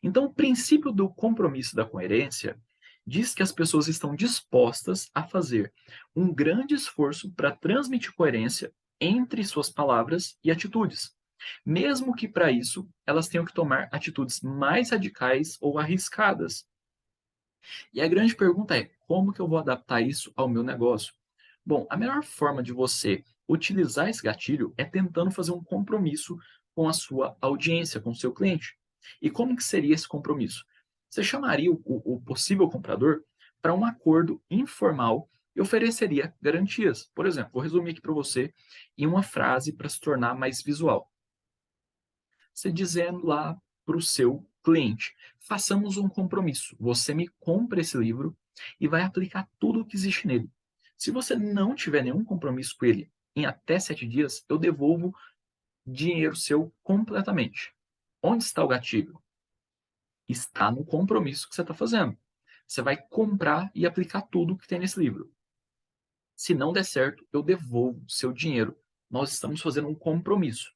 Então, o princípio do compromisso e da coerência diz que as pessoas estão dispostas a fazer um grande esforço para transmitir coerência entre suas palavras e atitudes, mesmo que para isso elas tenham que tomar atitudes mais radicais ou arriscadas. E a grande pergunta é: como que eu vou adaptar isso ao meu negócio? Bom, a melhor forma de você utilizar esse gatilho é tentando fazer um compromisso com a sua audiência, com o seu cliente. E como que seria esse compromisso? Você chamaria o possível comprador para um acordo informal e ofereceria garantias. Por exemplo, vou resumir aqui para você em uma frase para se tornar mais visual. Você dizendo lá para o seu cliente: façamos um compromisso. Você me compra esse livro e vai aplicar tudo o que existe nele. Se você não tiver nenhum compromisso com ele em até 7 dias, eu devolvo dinheiro seu completamente. Onde está o gatilho? Está no compromisso que você está fazendo. Você vai comprar e aplicar tudo que tem nesse livro. Se não der certo, eu devolvo seu dinheiro. Nós estamos fazendo um compromisso.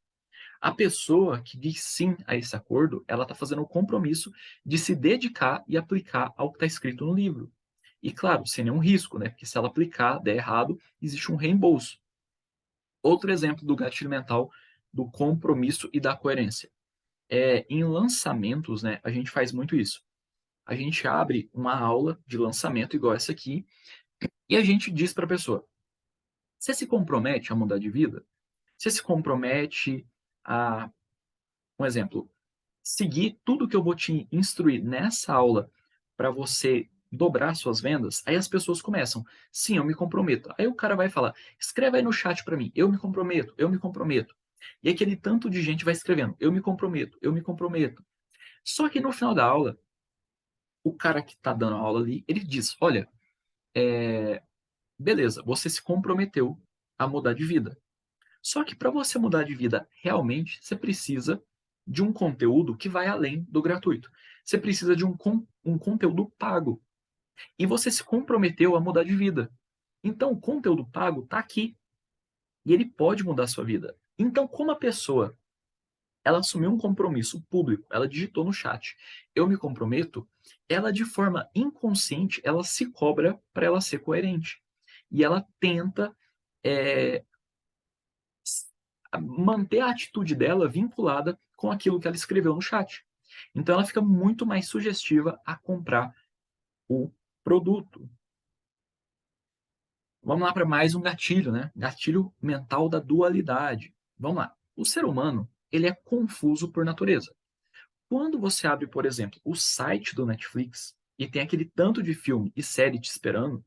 A pessoa que diz sim a esse acordo, ela está fazendo o compromisso de se dedicar e aplicar ao que está escrito no livro. E claro, sem nenhum risco, né? Porque se ela aplicar, der errado, existe um reembolso. Outro exemplo do gatilho mental do compromisso e da coerência. Em lançamentos, né, a gente faz muito isso. A gente abre uma aula de lançamento igual essa aqui e a gente diz para a pessoa: você se compromete a mudar de vida? Você se compromete a, um exemplo, seguir tudo que eu vou te instruir nessa aula para você dobrar suas vendas, aí as pessoas começam, sim, eu me comprometo. Aí o cara vai falar, escreve aí no chat para mim, eu me comprometo, eu me comprometo. E aquele tanto de gente vai escrevendo, eu me comprometo, eu me comprometo. Só que no final da aula, o cara que está dando a aula ali, ele diz, olha, beleza, você se comprometeu a mudar de vida. Só que para você mudar de vida realmente, você precisa de um conteúdo que vai além do gratuito. Você precisa de um conteúdo pago. E você se comprometeu a mudar de vida. Então, o conteúdo pago está aqui. E ele pode mudar a sua vida. Então, como a pessoa ela assumiu um compromisso público, ela digitou no chat, eu me comprometo, ela de forma inconsciente, ela se cobra para ela ser coerente. E ela tenta é, manter a atitude dela vinculada com aquilo que ela escreveu no chat. Então ela fica muito mais sugestiva a comprar o produto. Vamos lá para mais um gatilho, né? Gatilho mental da dualidade. Vamos lá. O ser humano, ele é confuso por natureza. Quando você abre, por exemplo, o site do Netflix e tem aquele tanto de filme e série te esperando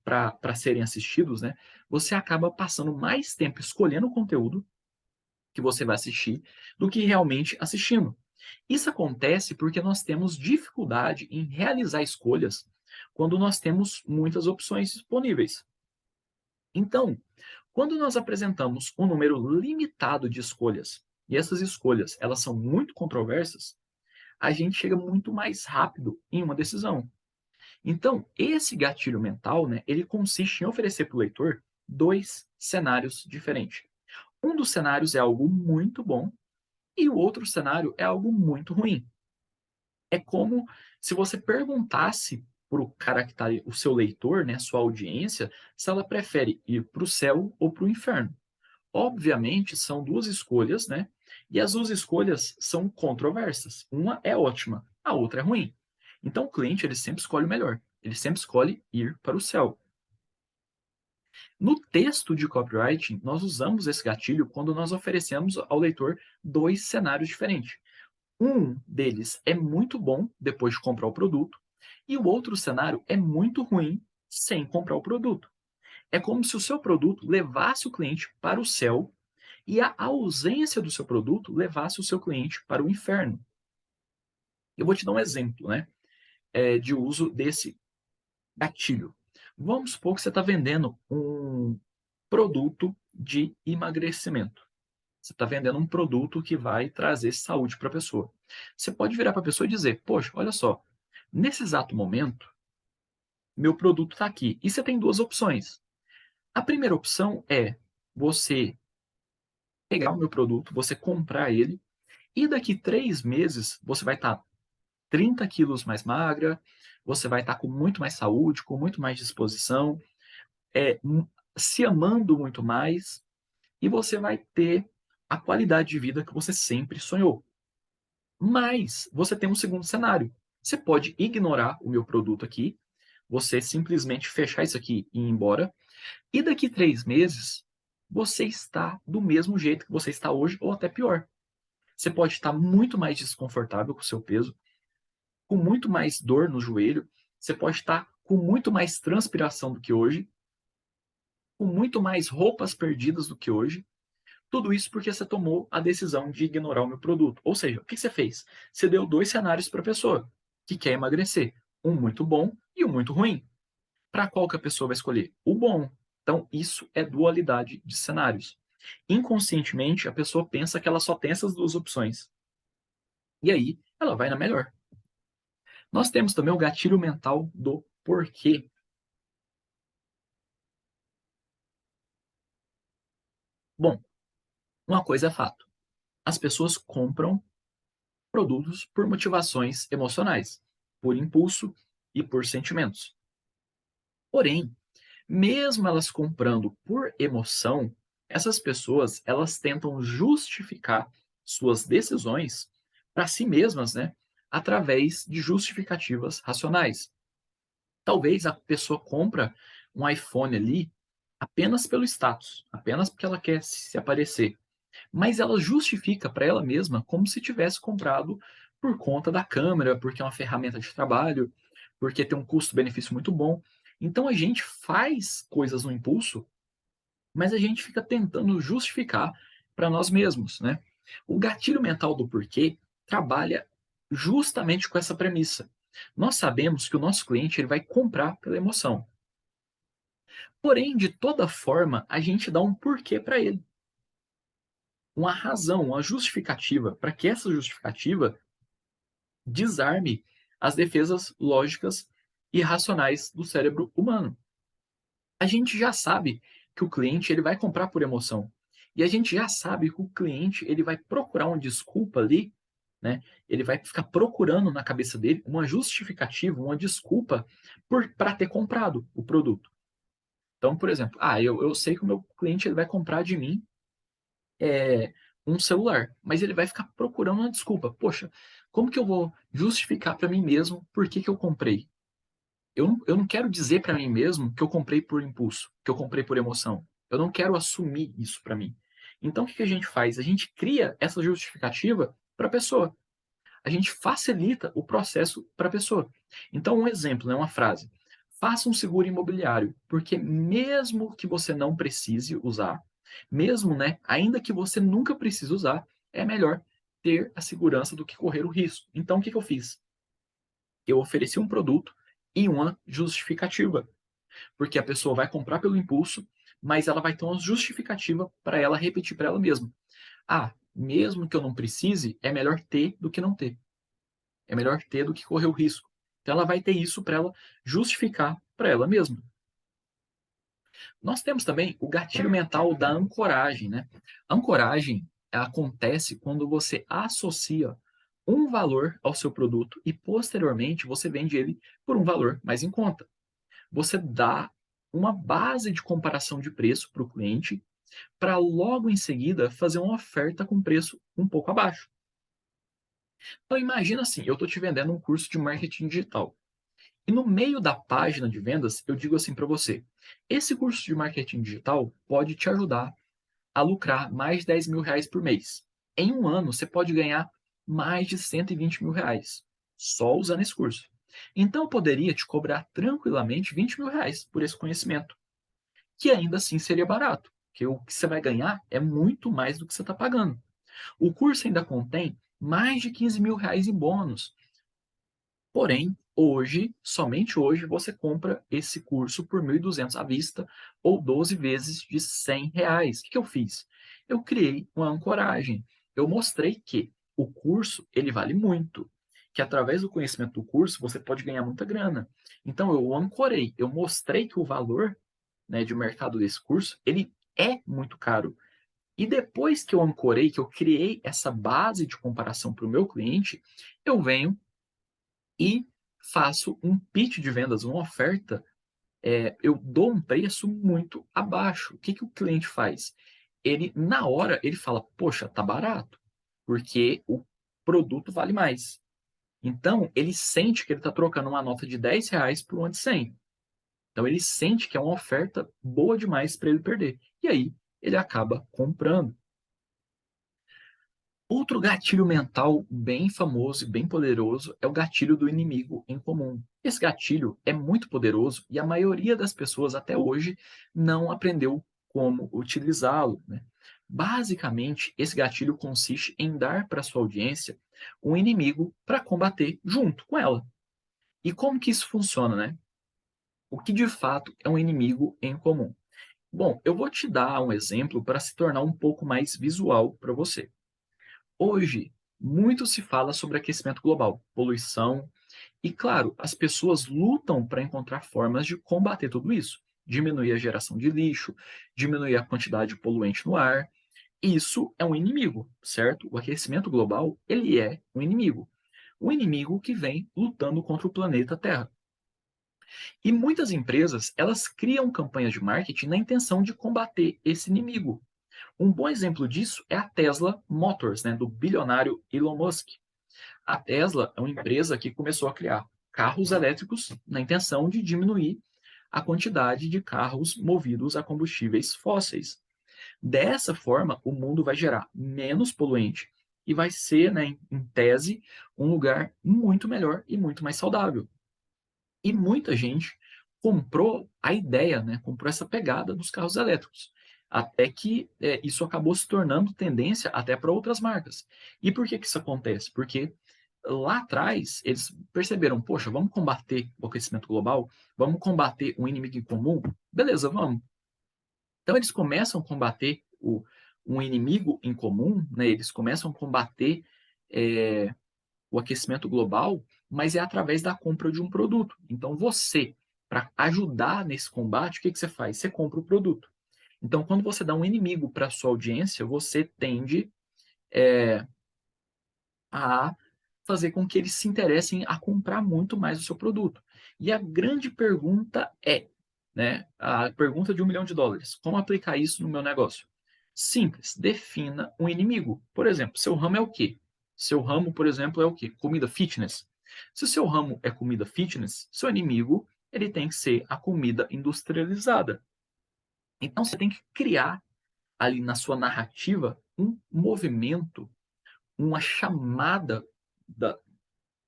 para serem assistidos, né? Você acaba passando mais tempo escolhendo o conteúdo que você vai assistir do que realmente assistindo. Isso acontece porque nós temos dificuldade em realizar escolhas quando nós temos muitas opções disponíveis. Então, quando nós apresentamos um número limitado de escolhas, e essas escolhas elas são muito controversas, a gente chega muito mais rápido em uma decisão. Então, esse gatilho mental, né, ele consiste em oferecer para o leitor dois cenários diferentes. Um dos cenários é algo muito bom e o outro cenário é algo muito ruim. É como se você perguntasse para o cara que está ali, o seu leitor, né, sua audiência, se ela prefere ir para o céu ou para o inferno. Obviamente, são duas escolhas, né? E as duas escolhas são controversas. Uma é ótima, a outra é ruim. Então, o cliente ele sempre escolhe o melhor. Ele sempre escolhe ir para o céu. No texto de copywriting, nós usamos esse gatilho quando nós oferecemos ao leitor dois cenários diferentes. Um deles é muito bom depois de comprar o produto, e o outro cenário é muito ruim sem comprar o produto. É como se o seu produto levasse o cliente para o céu e a ausência do seu produto levasse o seu cliente para o inferno. Eu vou te dar um exemplo, né, de uso desse gatilho. Vamos supor que você está vendendo um produto de emagrecimento. Você está vendendo um produto que vai trazer saúde para a pessoa. Você pode virar para a pessoa e dizer: Poxa, olha só, nesse exato momento, meu produto está aqui. E você tem duas opções. A primeira opção é você pegar o meu produto, você comprar ele, e daqui 3 meses você vai estar 30 quilos mais magra, você vai estar com muito mais saúde, com muito mais disposição, é, se amando muito mais, e você vai ter a qualidade de vida que você sempre sonhou. Mas você tem um segundo cenário. Você pode ignorar o meu produto aqui, você simplesmente fechar isso aqui e ir embora, e daqui 3 meses você está do mesmo jeito que você está hoje, ou até pior. Você pode estar muito mais desconfortável com o seu peso, com muito mais dor no joelho, você pode estar com muito mais transpiração do que hoje, com muito mais roupas perdidas do que hoje. Tudo isso porque você tomou a decisão de ignorar o meu produto. Ou seja, o que você fez? Você deu dois cenários para a pessoa que quer emagrecer: um muito bom e um muito ruim. Para qual que a pessoa vai escolher? O bom. Então, isso é dualidade de cenários. Inconscientemente, a pessoa pensa que ela só tem essas duas opções. E aí, ela vai na melhor. Nós temos também o gatilho mental do porquê. Bom, uma coisa é fato: as pessoas compram produtos por motivações emocionais, por impulso e por sentimentos. Porém, mesmo elas comprando por emoção, essas pessoas elas tentam justificar suas decisões para si mesmas, né, através de justificativas racionais. Talvez a pessoa compra um iPhone ali apenas pelo status, apenas porque ela quer se aparecer. Mas ela justifica para ela mesma como se tivesse comprado por conta da câmera, porque é uma ferramenta de trabalho, porque tem um custo-benefício muito bom. Então a gente faz coisas no impulso, mas a gente fica tentando justificar para nós mesmos, né? O gatilho mental do porquê trabalha justamente com essa premissa. Nós sabemos que o nosso cliente ele vai comprar pela emoção. Porém, de toda forma, a gente dá um porquê para ele, uma razão, uma justificativa, para que essa justificativa desarme as defesas lógicas e racionais do cérebro humano. A gente já sabe que o cliente ele vai comprar por emoção. E a gente já sabe que o cliente ele vai procurar uma desculpa ali, né? Ele vai ficar procurando na cabeça dele uma justificativa, uma desculpa para ter comprado o produto. Então, por exemplo, eu sei que o meu cliente ele vai comprar de mim um celular, mas ele vai ficar procurando uma desculpa. Poxa, como que eu vou justificar para mim mesmo por que eu comprei? Eu não quero dizer para mim mesmo que eu comprei por impulso, que eu comprei por emoção. Eu não quero assumir isso para mim. Então, o que a gente faz? A gente cria essa justificativa para a pessoa. A gente facilita o processo para a pessoa. Então, um exemplo, né, uma frase. Faça um seguro imobiliário, porque mesmo que você não precise usar, mesmo, né, ainda que você nunca precise usar, é melhor ter a segurança do que correr o risco. Então, o que eu fiz? Eu ofereci um produto e uma justificativa, porque a pessoa vai comprar pelo impulso, mas ela vai ter uma justificativa para ela repetir para ela mesma. Mesmo que eu não precise, é melhor ter do que não ter. É melhor ter do que correr o risco. Então ela vai ter isso para ela justificar para ela mesma. Nós temos também o gatilho mental da ancoragem, né? A ancoragem acontece quando você associa um valor ao seu produto e posteriormente você vende ele por um valor mais em conta. Você dá uma base de comparação de preço para o cliente para logo em seguida fazer uma oferta com preço um pouco abaixo. Então imagina assim, eu estou te vendendo um curso de marketing digital. E no meio da página de vendas, eu digo assim para você: esse curso de marketing digital pode te ajudar a lucrar mais de R$ 10.000 por mês. Em um ano, você pode ganhar mais de R$ 120.000 só usando esse curso. Então, eu poderia te cobrar tranquilamente R$ 20.000 por esse conhecimento, que ainda assim seria barato, porque o que você vai ganhar é muito mais do que você está pagando. O curso ainda contém mais de R$ 15.000 em bônus. Porém, hoje, somente hoje, você compra esse curso por 1.200 à vista ou 12 vezes de R$ 100. O que eu fiz? Eu criei uma ancoragem. Eu mostrei que o curso ele vale muito, que através do conhecimento do curso você pode ganhar muita grana. Então eu ancorei, eu mostrei que o valor, né, de mercado desse curso ele é muito caro. E depois que eu ancorei, que eu criei essa base de comparação para o meu cliente, eu venho e faço um pitch de vendas, uma oferta, eu dou um preço muito abaixo. O que que o cliente faz? Ele, na hora, ele fala: "Poxa, tá barato", porque o produto vale mais. Então, ele sente que ele está trocando uma nota de R$ 10 por uma de 100. Então, ele sente que é uma oferta boa demais para ele perder. E aí, ele acaba comprando. Outro gatilho mental bem famoso e bem poderoso é o gatilho do inimigo em comum. Esse gatilho é muito poderoso e a maioria das pessoas até hoje não aprendeu como utilizá-lo, né? Basicamente, esse gatilho consiste em dar para sua audiência um inimigo para combater junto com ela. E como que isso funciona, né? O que de fato é um inimigo em comum? Bom, eu vou te dar um exemplo para se tornar um pouco mais visual para você. Hoje, muito se fala sobre aquecimento global, poluição, e claro, as pessoas lutam para encontrar formas de combater tudo isso. Diminuir a geração de lixo, diminuir a quantidade de poluente no ar. Isso é um inimigo, certo? O aquecimento global, ele é um inimigo. Um inimigo que vem lutando contra o planeta Terra. E muitas empresas, elas criam campanhas de marketing na intenção de combater esse inimigo. Um bom exemplo disso é a Tesla Motors, né, do bilionário Elon Musk. A Tesla é uma empresa que começou a criar carros elétricos na intenção de diminuir a quantidade de carros movidos a combustíveis fósseis. Dessa forma, o mundo vai gerar menos poluente e vai ser, né, em tese, um lugar muito melhor e muito mais saudável. E muita gente comprou a ideia, né, comprou essa pegada dos carros elétricos. Até que isso acabou se tornando tendência até para outras marcas. E por que, que isso acontece? Porque lá atrás eles perceberam, poxa, vamos combater o aquecimento global, vamos combater um inimigo em comum? Beleza, vamos. Então eles começam a combater um inimigo em comum, né? Eles começam a combater é, o aquecimento global, mas é através da compra de um produto. Então você, para ajudar nesse combate, o que, que você faz? Você compra o produto. Então, quando você dá um inimigo para a sua audiência, você tende a fazer com que eles se interessem a comprar muito mais o seu produto. E a grande pergunta é, né, a pergunta de US$ 1.000.000, como aplicar isso no meu negócio? Simples, defina um inimigo. Por exemplo, seu ramo é o quê? Seu ramo, por exemplo, é o quê? Comida fitness. Se o seu ramo é comida fitness, seu inimigo ele tem que ser a comida industrializada. Então você tem que criar ali na sua narrativa um movimento, uma chamada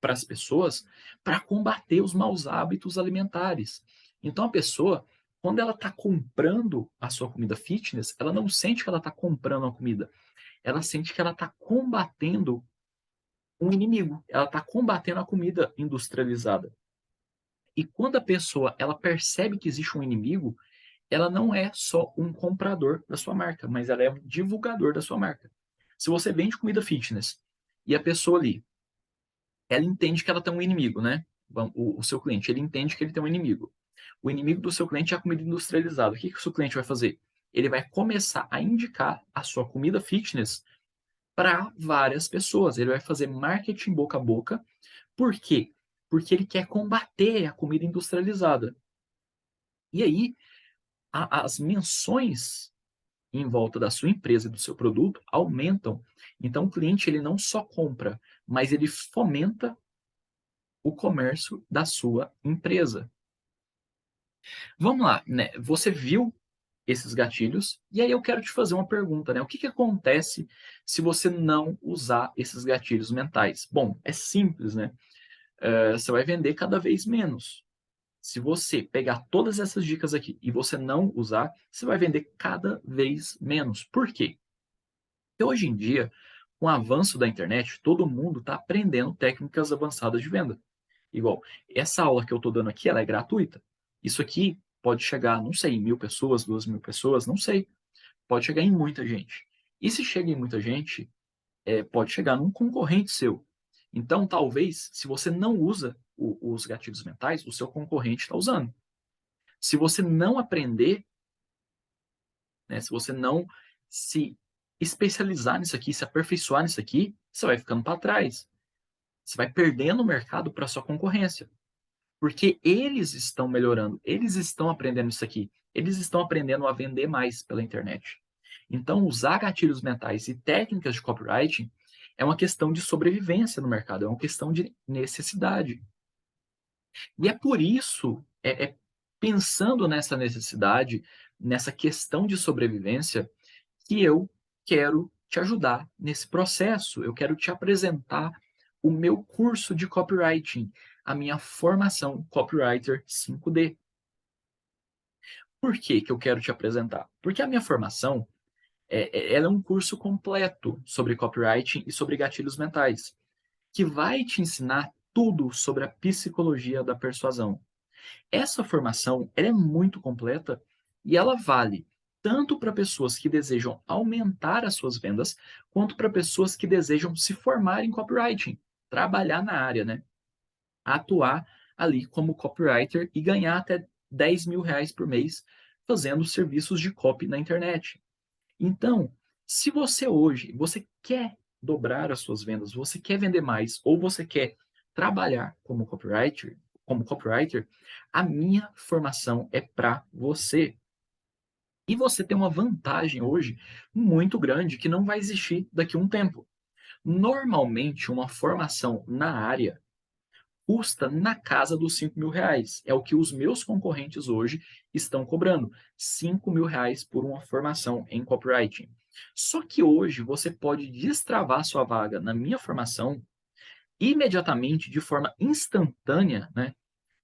para as pessoas para combater os maus hábitos alimentares. Então a pessoa, quando ela está comprando a sua comida fitness, ela não sente que ela está comprando a comida, ela sente que ela está combatendo um inimigo, ela está combatendo a comida industrializada. E quando a pessoa ela percebe que existe um inimigo, ela não é só um comprador da sua marca, mas ela é um divulgador da sua marca. Se você vende comida fitness e a pessoa ali ela entende que ela tem um inimigo, né? O seu cliente, ele entende que ele tem um inimigo. O inimigo do seu cliente é a comida industrializada. O que que o seu cliente vai fazer? Ele vai começar a indicar a sua comida fitness para várias pessoas. Ele vai fazer marketing boca a boca. Por quê? Porque ele quer combater a comida industrializada. E aí, as menções em volta da sua empresa e do seu produto aumentam. Então, o cliente ele não só compra, mas ele fomenta o comércio da sua empresa. Vamos lá, né? Você viu esses gatilhos, e aí eu quero te fazer uma pergunta, né? O que que acontece se você não usar esses gatilhos mentais? Bom, é simples, né? Você vai vender cada vez menos. Se você pegar todas essas dicas aqui e você não usar, você vai vender cada vez menos. Por quê? Porque hoje em dia, com o avanço da internet, todo mundo está aprendendo técnicas avançadas de venda. Igual, essa aula que eu estou dando aqui, ela é gratuita. Isso aqui pode chegar, não sei, em 1.000 pessoas, 2.000 pessoas, não sei. Pode chegar em muita gente. E se chega em muita gente, pode chegar num concorrente seu. Então, talvez, se você não usa os gatilhos mentais, o seu concorrente está usando. Se você não aprender, né, se você não se especializar nisso aqui, se aperfeiçoar nisso aqui, você vai ficando para trás. Você vai perdendo o mercado para sua concorrência. Porque eles estão melhorando, eles estão aprendendo isso aqui, eles estão aprendendo a vender mais pela internet. Então, usar gatilhos mentais e técnicas de copywriting é uma questão de sobrevivência no mercado, é uma questão de necessidade. E é por isso, pensando nessa necessidade, nessa questão de sobrevivência, que eu quero te ajudar nesse processo. Eu quero te apresentar o meu curso de copywriting, a minha formação Copywriter 5D. Por que que eu quero te apresentar? Porque a minha formação, ela é um curso completo sobre copywriting e sobre gatilhos mentais, que vai te ensinar tudo sobre a psicologia da persuasão. Essa formação, ela é muito completa e ela vale tanto para pessoas que desejam aumentar as suas vendas, quanto para pessoas que desejam se formar em copywriting, trabalhar na área, né? Atuar ali como copywriter e ganhar até R$ 10.000 por mês fazendo serviços de copy na internet. Então, se você hoje, você quer dobrar as suas vendas, você quer vender mais ou você quer trabalhar como copywriter, a minha formação é para você. E você tem uma vantagem hoje muito grande que não vai existir daqui a um tempo. Normalmente, uma formação na área custa na casa dos R$ 5.000. É o que os meus concorrentes hoje estão cobrando. R$ 5.000 por uma formação em copywriting. Só que hoje você pode destravar sua vaga na minha formação imediatamente, de forma instantânea, né?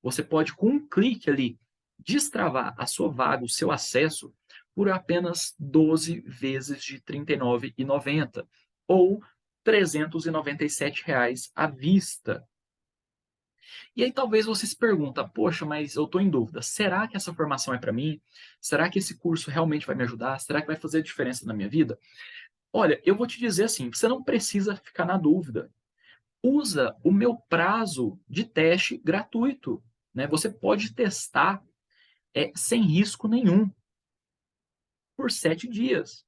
Você pode, com um clique ali, destravar a sua vaga, o seu acesso, por apenas 12 vezes de R$ 39,90 ou R$ 397 à vista. E aí talvez você se pergunta, poxa, mas eu estou em dúvida, será que essa formação é para mim? Será que esse curso realmente vai me ajudar? Será que vai fazer diferença na minha vida? Olha, eu vou te dizer assim, você não precisa ficar na dúvida. Usa o meu prazo de teste gratuito, né? Você pode testar sem risco nenhum por 7 dias.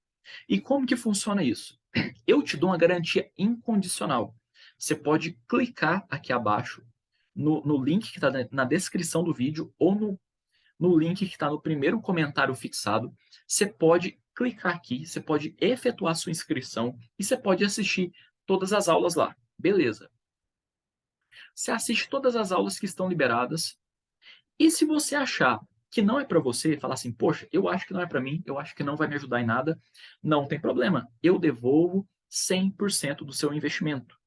E como que funciona isso? Eu te dou uma garantia incondicional. Você pode clicar aqui abaixo no link que está na descrição do vídeo ou no link que está no primeiro comentário fixado. Você pode clicar aqui, você pode efetuar sua inscrição e você pode assistir todas as aulas lá. Beleza. Você assiste todas as aulas que estão liberadas. E se você achar que não é para você, falar assim, poxa, eu acho que não é para mim, eu acho que não vai me ajudar em nada, não tem problema. Eu devolvo 100% do seu investimento.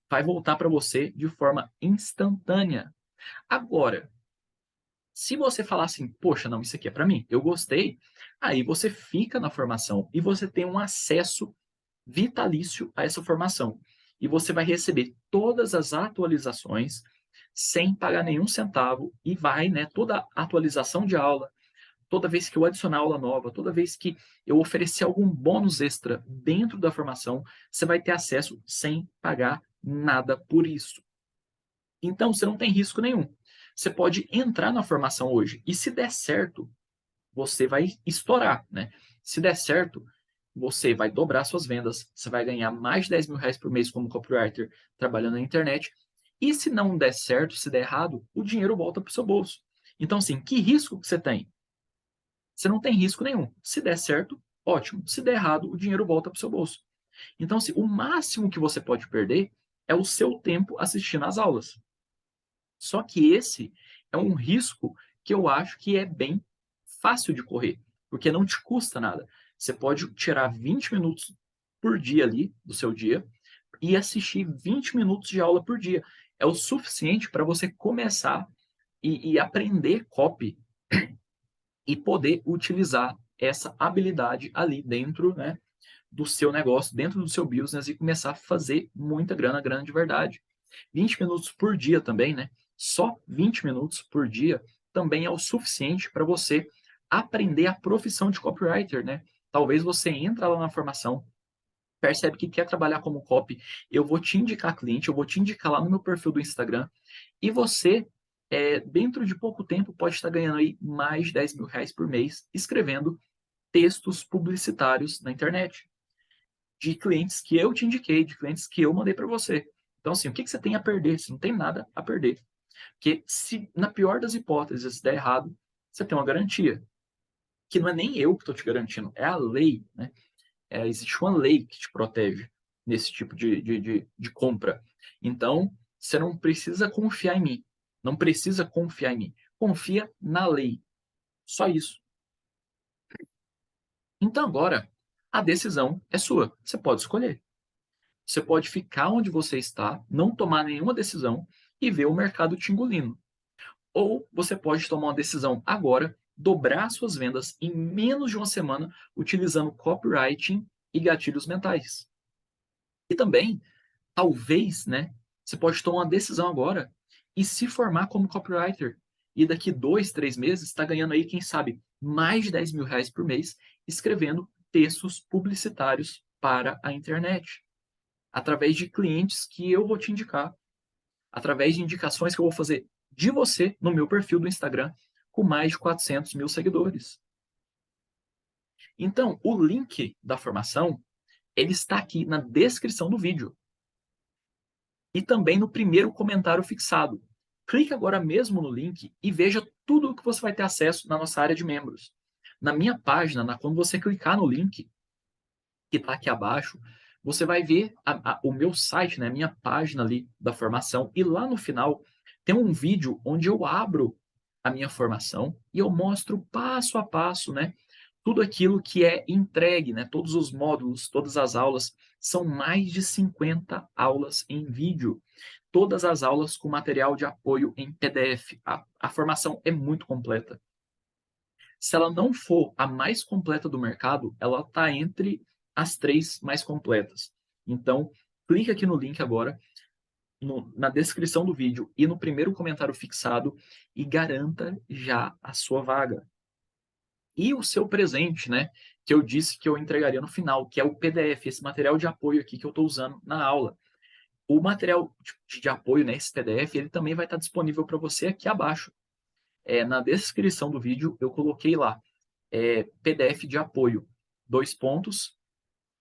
Vai voltar para você de forma instantânea. Agora, se você falar assim, poxa, não, isso aqui é para mim, eu gostei, aí você fica na formação e você tem um acesso vitalício a essa formação. E você vai receber todas as atualizações sem pagar nenhum centavo e vai, né, toda atualização de aula, toda vez que eu adicionar aula nova, toda vez que eu oferecer algum bônus extra dentro da formação, você vai ter acesso sem pagar nada por isso. Então, você não tem risco nenhum. Você pode entrar na formação hoje e se der certo, você vai estourar, né? Se der certo, você vai dobrar suas vendas, você vai ganhar mais de R$ 10.000 por mês como copywriter trabalhando na internet. E se não der certo, se der errado, o dinheiro volta para o seu bolso. Então, assim, que risco que você tem? Você não tem risco nenhum. Se der certo, ótimo. Se der errado, o dinheiro volta para o seu bolso. Então, assim, o máximo que você pode perder é o seu tempo assistindo às aulas. Só que esse é um risco que eu acho que é bem fácil de correr, porque não te custa nada. Você pode tirar 20 minutos por dia ali do seu dia e assistir 20 minutos de aula por dia. É o suficiente para você começar e aprender copy e poder utilizar essa habilidade ali dentro, né, do seu negócio, dentro do seu business e começar a fazer muita grana, grana de verdade. 20 minutos por dia também, né? Só 20 minutos por dia também é o suficiente para você aprender a profissão de copywriter, né? Talvez você entra lá na formação, percebe que quer trabalhar como copy, eu vou te indicar cliente, eu vou te indicar lá no meu perfil do Instagram, e você, dentro de pouco tempo, pode estar ganhando aí mais de 10 mil reais por mês escrevendo textos publicitários na internet, de clientes que eu te indiquei, de clientes que eu mandei para você. Então, assim, o que você tem a perder? Você não tem nada a perder. Porque se, na pior das hipóteses, der errado, você tem uma garantia. Que não é nem eu que estou te garantindo, é a lei, né? Existe uma lei que te protege nesse tipo de compra. Então, você não precisa confiar em mim. Não precisa confiar em mim. Confia na lei. Só isso. Então, agora, a decisão é sua. Você pode escolher. Você pode ficar onde você está, não tomar nenhuma decisão e ver o mercado te engolindo. Ou você pode tomar uma decisão agora, dobrar suas vendas em menos de uma semana utilizando copywriting e gatilhos mentais. E também, talvez, né, você pode tomar uma decisão agora e se formar como copywriter. E daqui 2, 3 meses está ganhando aí, quem sabe, mais de 10 mil reais por mês escrevendo textos publicitários para a internet, através de clientes que eu vou te indicar, através de indicações que eu vou fazer de você no meu perfil do Instagram, com mais de 400 mil seguidores. Então, o link da formação, ele está aqui na descrição do vídeo e também no primeiro comentário fixado. Clique agora mesmo no link e veja tudo o que você vai ter acesso na nossa área de membros. Na minha página, quando você clicar no link, que está aqui abaixo, você vai ver o meu site, né, a minha página ali da formação, e lá no final tem um vídeo onde eu abro a minha formação e eu mostro passo a passo, né, tudo aquilo que é entregue, né, todos os módulos, todas as aulas, são mais de 50 aulas em vídeo, todas as aulas com material de apoio em PDF. A formação é muito completa. Se ela não for a mais completa do mercado, ela está entre as 3 mais completas. Então, clique aqui no link agora, na descrição do vídeo e no primeiro comentário fixado e garanta já a sua vaga. E o seu presente, né? Que eu disse que eu entregaria no final, que é o PDF, esse material de apoio aqui que eu estou usando na aula. O material de apoio, né, esse PDF, ele também vai estar disponível para você aqui abaixo. Na descrição do vídeo eu coloquei lá PDF de apoio, 2 pontos,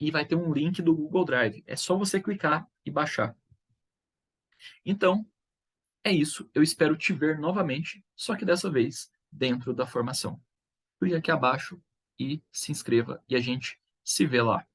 e vai ter um link do Google Drive. É só você clicar e baixar. Então, é isso. Eu espero te ver novamente, só que dessa vez dentro da formação. Clique aqui abaixo e se inscreva e a gente se vê lá.